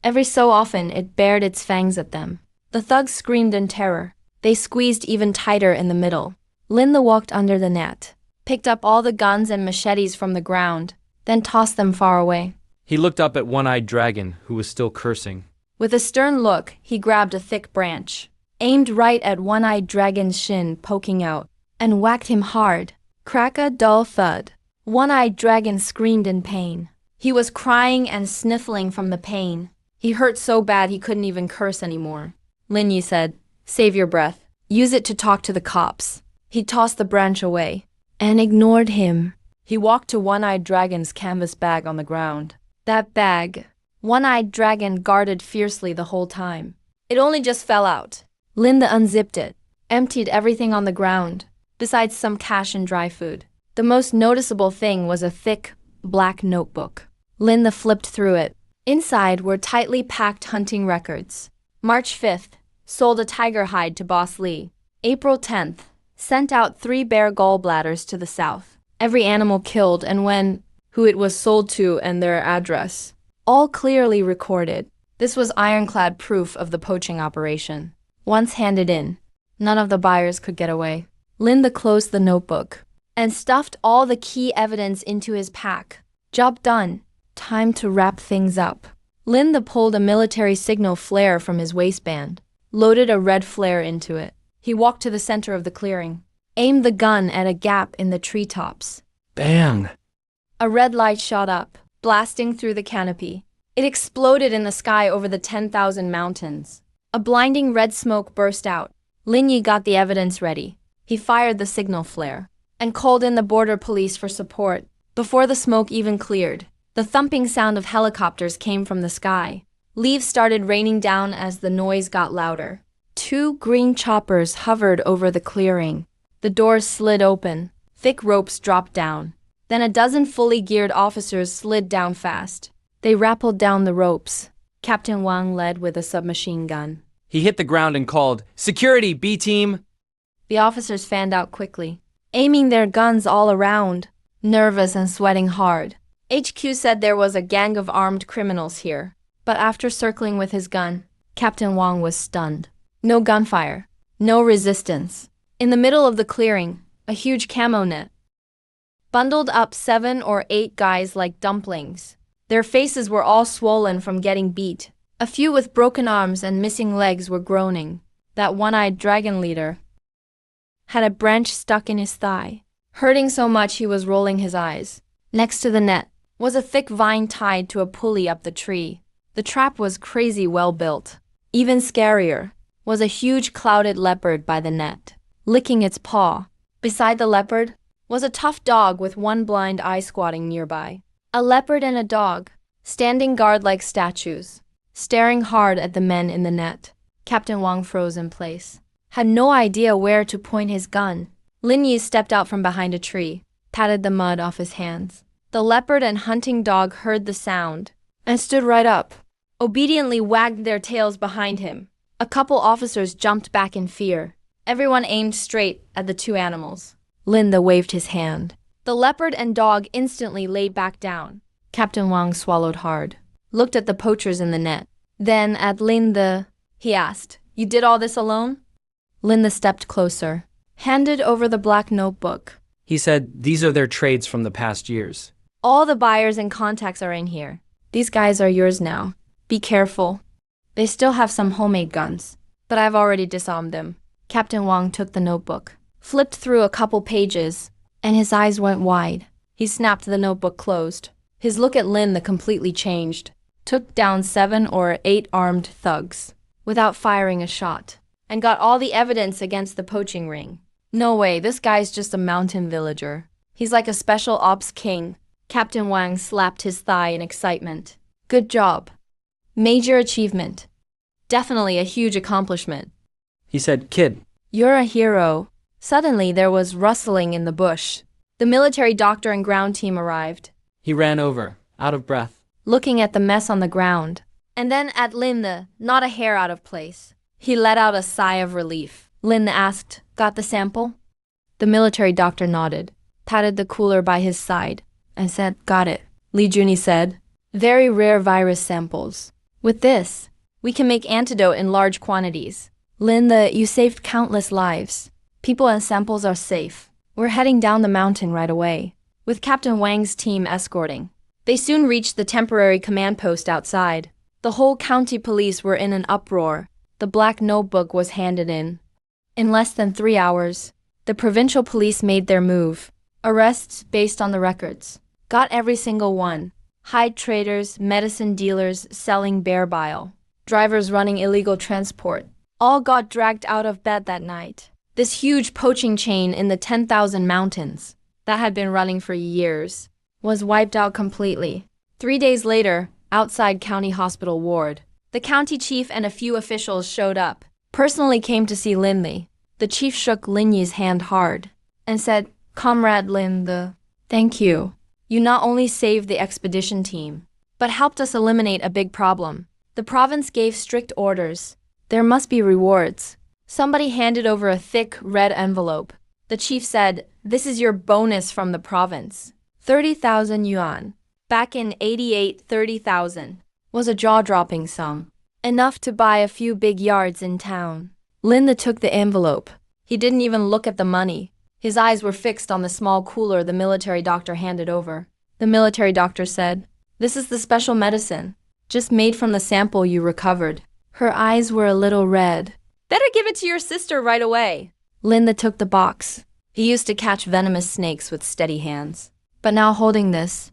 Every so often it bared its fangs at them. The thugs screamed in terror. They squeezed even tighter in the middle. Linda walked under the net, picked up all the guns and machetes from the ground, then tossed them far away. He looked up at One-Eyed Dragon, who was still cursing. With a stern look, he grabbed a thick branch, aimed right at One-Eyed Dragon's shin poking out, and whacked him hard. Crack a dull thud. One-Eyed Dragon screamed in pain. He was crying and sniffling from the pain. He hurt so bad he couldn't even curse anymore. Lin Yi said, save your breath. Use it to talk to the cops. He tossed the branch away and ignored him. He walked to One-Eyed Dragon's canvas bag on the ground. That bag, One-Eyed Dragon guarded fiercely the whole time. It only just fell out. Linda unzipped it, emptied everything on the ground, besides some cash and dry food. The most noticeable thing was a thick, black notebook. Linda flipped through it. Inside were tightly packed hunting records. March 5th, sold a tiger hide to Boss Lee. April 10th, sent out 3 bear gallbladders to the south. Every animal killed and when, who it was sold to and their address. All clearly recorded. This was ironclad proof of the poaching operation. Once handed in, none of the buyers could get away. Linda closed the notebook, and stuffed all the key evidence into his pack. Job done. Time to wrap things up. Linda pulled a military signal flare from his waistband, loaded a red flare into it. He walked to the center of the clearing, aimed the gun at a gap in the treetops. Bang! A red light shot up, blasting through the canopy. It exploded in the sky over the 10,000 mountains. A blinding red smoke burst out. Lin Yi got the evidence ready. He fired the signal flare and called in the border police for support. Before the smoke even cleared, the thumping sound of helicopters came from the sky. Leaves started raining down as the noise got louder. 2 green choppers hovered over the clearing. The doors slid open. Thick ropes dropped down. Then a dozen fully geared officers slid down fast. They rappelled down the ropes. Captain Wang led with a submachine gun. He hit the ground and called, "Security, B-team!" The officers fanned out quickly, aiming their guns all around, nervous and sweating hard. HQ said there was a gang of armed criminals here, but after circling with his gun, Captain Wang was stunned. No gunfire, no resistance. In the middle of the clearing, a huge camo net bundled up 7 or 8 guys like dumplings. Their faces were all swollen from getting beat. A few with broken arms and missing legs were groaning. That one-eyed dragon leader had a branch stuck in his thigh, hurting so much he was rolling his eyes. Next to the net was a thick vine tied to a pulley up the tree. The trap was crazy well built. Even scarier was a huge clouded leopard by the net, licking its paw. Beside the leopard was a tough dog with one blind eye squatting nearby. A leopard and a dog, standing guard like statues, staring hard at the men in the net. Captain Wang froze in place, had no idea where to point his gun. Lin Yi stepped out from behind a tree, patted the mud off his hands. The leopard and hunting dog heard the sound and stood right up, obediently wagged their tails behind him. A couple officers jumped back in fear. Everyone aimed straight at the 2 animals. Linda waved his hand. The leopard and dog instantly lay back down. Captain Wang swallowed hard, looked at the poachers in the net. Then at Linda, he asked, "You did all this alone?" Linda stepped closer, handed over the black notebook. He said, "These are their trades from the past years." "All the buyers and contacts are in here. These guys are yours now. Be careful. They still have some homemade guns, but I've already disarmed them." Captain Wang took the notebook, flipped through a couple pages, and his eyes went wide. He snapped the notebook closed. His look at Linda completely changed. Took down 7 or 8 armed thugs without firing a shot, and got all the evidence against the poaching ring. No way, this guy's just a mountain villager. He's like a special ops king. Captain Wang slapped his thigh in excitement. Good job. Major achievement. Definitely a huge accomplishment. He said, "Kid." "You're a hero." Suddenly there was rustling in the bush. The military doctor and ground team arrived. He ran over, out of breath, looking at the mess on the ground, and then at Linda, not a hair out of place. He let out a sigh of relief. Linda asked, "Got the sample?" The military doctor nodded, patted the cooler by his side, and said, "Got it." Li Juni said, "Very rare virus samples. With this, we can make antidote in large quantities." "Linda, you saved countless lives. People and samples are safe. We're heading down the mountain right away, with Captain Wang's team escorting." They soon reached the temporary command post outside. The whole county police were in an uproar. The black notebook was handed in. In less than 3 hours, the provincial police made their move. Arrests based on the records. Got every single one. Hide traders, medicine dealers selling bear bile, drivers running illegal transport. All got dragged out of bed that night. This huge poaching chain in the 10,000 mountains, that had been running for years, was wiped out completely. 3 days later, outside County Hospital ward, the county chief and a few officials showed up, personally came to see Linley. The chief shook Lin Yi's hand hard and said, "Comrade Lin, thank you. You not only saved the expedition team, but helped us eliminate a big problem. The province gave strict orders. There must be rewards." Somebody handed over a thick, red envelope. The chief said, "This is your bonus from the province. 30,000 yuan. Back in 88, 30,000 was a jaw-dropping sum. Enough to buy a few big yards in town." Linda took the envelope. He didn't even look at the money. His eyes were fixed on the small cooler the military doctor handed over. The military doctor said, "This is the special medicine, just made from the sample you recovered." Her eyes were a little red. "Better give it to your sister right away." Linda took the box. He used to catch venomous snakes with steady hands. But now holding this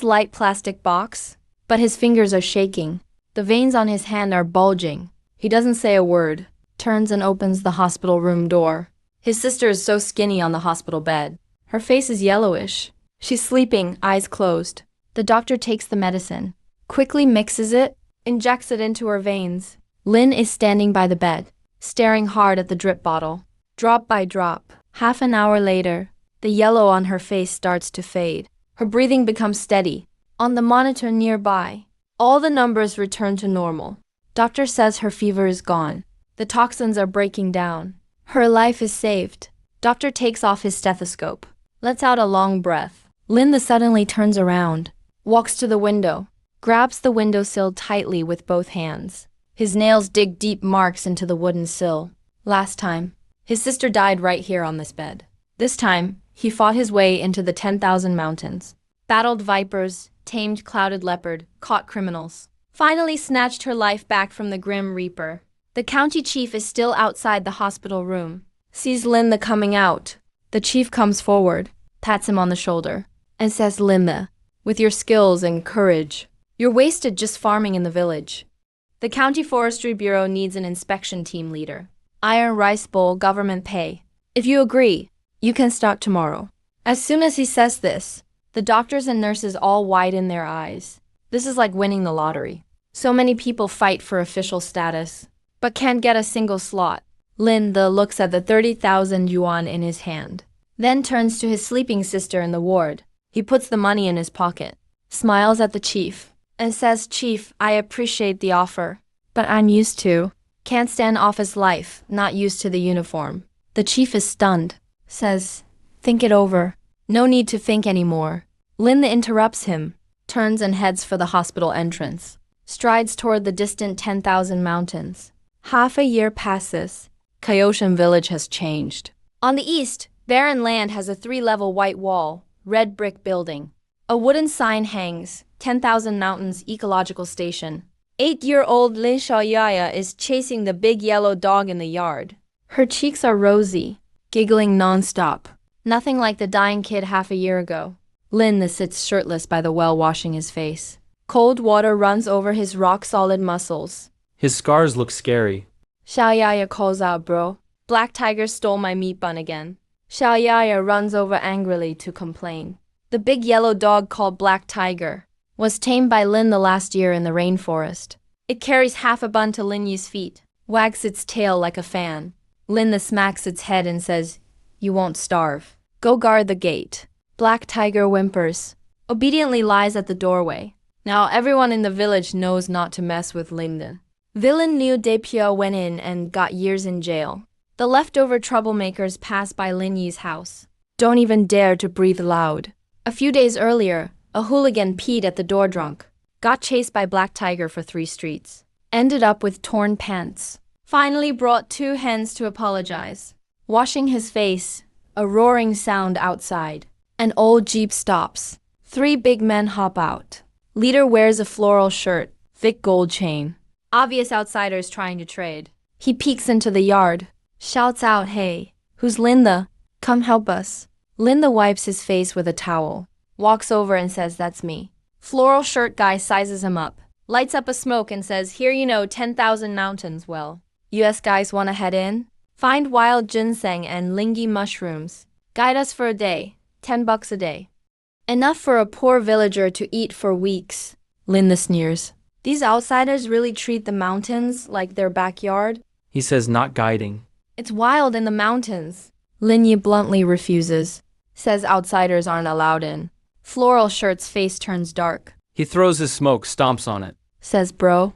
light plastic box, but his fingers are shaking. The veins on his hand are bulging. He doesn't say a word, turns and opens the hospital room door. His sister is so skinny on the hospital bed. Her face is yellowish. She's sleeping, eyes closed. The doctor takes the medicine, quickly mixes it, injects it into her veins. Lynn is standing by the bed, staring hard at the drip bottle, drop by drop. Half an hour later, the yellow on her face starts to fade. Her breathing becomes steady. On the monitor nearby, all the numbers return to normal. Doctor says her fever is gone. The toxins are breaking down. Her life is saved. Doctor takes off his stethoscope, lets out a long breath. Linda suddenly turns around, walks to the window, grabs the windowsill tightly with both hands. His nails dig deep marks into the wooden sill. Last time, his sister died right here on this bed. This time, he fought his way into the 10,000 mountains, battled vipers, tamed clouded leopard, caught criminals, finally snatched her life back from the grim reaper. The county chief is still outside the hospital room, sees Linda coming out. The chief comes forward, pats him on the shoulder, and says, "Linda, with your skills and courage, you're wasted just farming in the village. The County Forestry Bureau needs an inspection team leader. Iron rice bowl, government pay. If you agree, you can start tomorrow." As soon as he says this, the doctors and nurses all widen their eyes. This is like winning the lottery. So many people fight for official status, but can't get a single slot. Linda looks at the 30,000 yuan in his hand, then turns to his sleeping sister in the ward. He puts the money in his pocket, smiles at the chief, and says, "Chief, I appreciate the offer, but I'm used to. Can't stand office life, not used to the uniform." The chief is stunned, says, "Think it over. No need to think anymore." Linda interrupts him, turns and heads for the hospital entrance, strides toward the distant 10,000 mountains. Half a year passes. Kyotian village has changed. On the east, barren land has a 3-level white wall, red brick building. A wooden sign hangs, 10,000 Mountains Ecological Station. 8-year-old Lin Xiaoyaya is chasing the big yellow dog in the yard. Her cheeks are rosy, giggling non-stop. Nothing like the dying kid half a year ago. Lin sits shirtless by the well washing his face. Cold water runs over his rock-solid muscles. His scars look scary. Xiaoyaya calls out, "Bro, Black Tiger stole my meat bun again." Xiaoyaya runs over angrily to complain. The big yellow dog called Black Tiger was tamed by Lin the last year in the rainforest. It carries half a bun to Lin Yi's feet, wags its tail like a fan. Lin smacks its head and says, "You won't starve. Go guard the gate." Black Tiger whimpers, obediently lies at the doorway. Now everyone in the village knows not to mess with Linden. Villain Liu Depio went in and got years in jail. The leftover troublemakers pass by Lin Yi's house. Don't even dare to breathe loud. A few days earlier, a hooligan peed at the door drunk. Got chased by Black Tiger for 3 streets. Ended up with torn pants. Finally brought 2 hens to apologize. Washing his face, a roaring sound outside. An old jeep stops. 3 big men hop out. Leader wears a floral shirt, thick gold chain. Obvious outsiders trying to trade. He peeks into the yard, shouts out, "Hey, who's Linda? Come help us." Linda wipes his face with a towel, walks over and says, "That's me." Floral shirt guy sizes him up, lights up a smoke and says, "Here you know 10,000 mountains, well. US guys wanna head in? Find wild ginseng and lingi mushrooms. Guide us for a day, $10 a day. Enough for a poor villager to eat for weeks." Linda sneers. These outsiders really treat the mountains like their backyard? He says not guiding. It's wild in the mountains. Linyi bluntly refuses, says outsiders aren't allowed in. Floral shirt's face turns dark. He throws his smoke, stomps on it. Says, "Bro,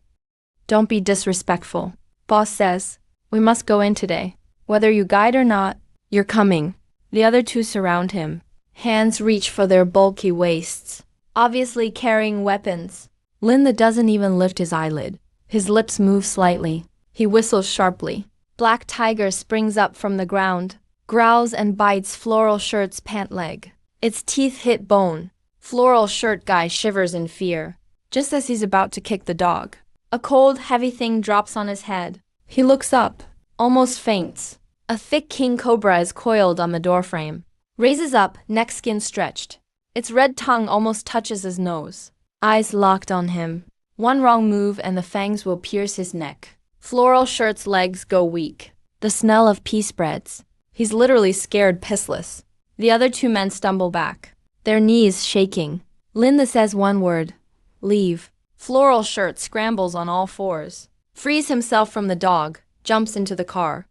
don't be disrespectful." Boss says, "We must go in today. Whether you guide or not, you're coming." The other 2 surround him. Hands reach for their bulky waists, obviously carrying weapons. Linda doesn't even lift his eyelid. His lips move slightly. He whistles sharply. Black Tiger springs up from the ground, growls and bites Floral Shirt's pant leg. Its teeth hit bone. Floral Shirt guy shivers in fear, just as he's about to kick the dog. A cold, heavy thing drops on his head. He looks up, almost faints. A thick king cobra is coiled on the doorframe. Raises up, neck skin stretched. Its red tongue almost touches his nose. Eyes locked on him. One wrong move and the fangs will pierce his neck. Floral Shirt's legs go weak. The smell of pea spreads. He's literally scared pissless. The other two men stumble back, their knees shaking. Linda says one word. Leave. Floral Shirt scrambles on all fours. Frees himself from the dog. Jumps into the car.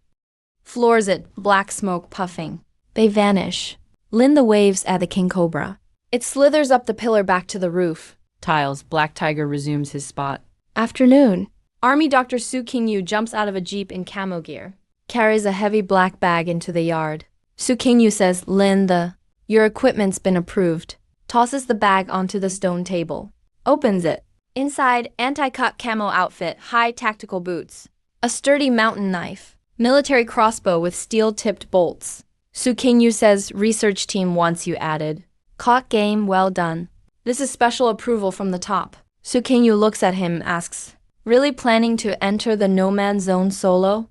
Floors it, black smoke puffing. They vanish. Linda waves at the king cobra. It slithers up the pillar back to the roof. Tiles, Black Tiger resumes his spot. Afternoon. Army Dr. Su Qingyu jumps out of a jeep in camo gear. Carries a heavy black bag into the yard. Su Qingyu says, Linda, your equipment's been approved. Tosses the bag onto the stone table. Opens it. Inside, anti-cut camo outfit, high tactical boots. A sturdy mountain knife. Military crossbow with steel-tipped bolts. Su Qingyu says, research team wants you added. Caught game, well done. This is special approval from the top. Su Qingyu looks at him and asks, really planning to enter the no-man zone solo?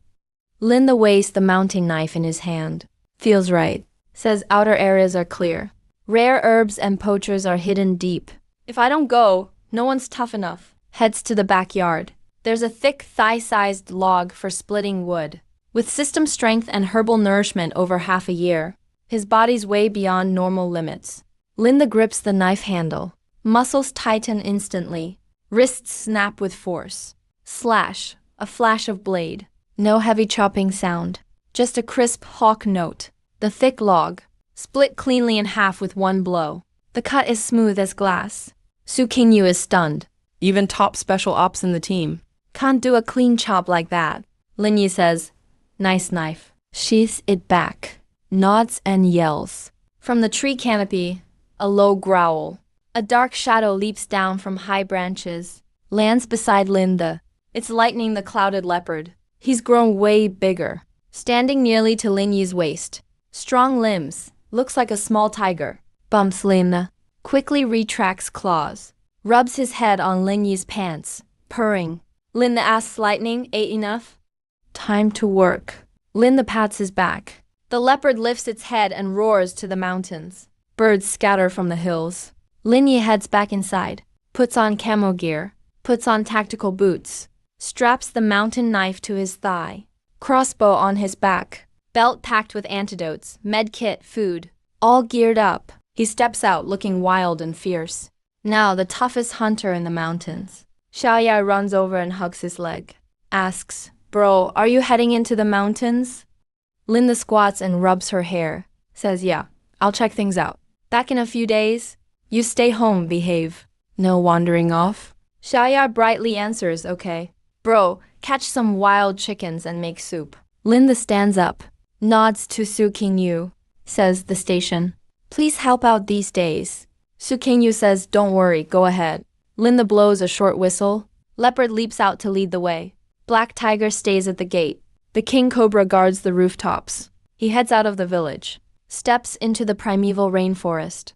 Linda weighs the mounting knife in his hand. Feels right. Says outer areas are clear. Rare herbs and poachers are hidden deep. If I don't go, no one's tough enough. Heads to the backyard. There's a thick thigh-sized log for splitting wood. With system strength and herbal nourishment over half a year, his body's way beyond normal limits. Linda grips the knife handle. Muscles tighten instantly. Wrists snap with force. Slash, a flash of blade. No heavy chopping sound. Just a crisp hawk note. The thick log, split cleanly in half with one blow. The cut is smooth as glass. Su Qingyu is stunned. Even top special ops in the team. Can't do a clean chop like that. Lin Yi says, nice knife. Sheaths it back. Nods and yells. From the tree canopy, a low growl. A dark shadow leaps down from high branches. Lands beside Linda. It's lightning the clouded leopard. He's grown way bigger. Standing nearly to Lin Yi's waist. Strong limbs. Looks like a small tiger. Bumps Linda. Quickly retracts claws. Rubs his head on Lin Yi's pants. Purring. Linda asks lightning, ate enough? Time to work. Linda pats his back. The leopard lifts its head and roars to the mountains. Birds scatter from the hills. Lin Yi heads back inside. Puts on camo gear. Puts on tactical boots. Straps the mountain knife to his thigh. Crossbow on his back. Belt packed with antidotes, med kit, food. All geared up. He steps out looking wild and fierce. Now the toughest hunter in the mountains. Xiaoya runs over and hugs his leg. Asks, bro, are you heading into the mountains? Linda squats and rubs her hair. Says, yeah, I'll check things out. Back in a few days. You stay home, behave. No wandering off. Xiaoya brightly answers, okay. Bro, catch some wild chickens and make soup. Linda stands up. Nods to Su Qingyu. Says the station. Please help out these days. Su Qingyu says, don't worry, go ahead. Linda blows a short whistle. Leopard leaps out to lead the way. Black Tiger stays at the gate. The king cobra guards the rooftops. He heads out of the village. Steps into the primeval rainforest.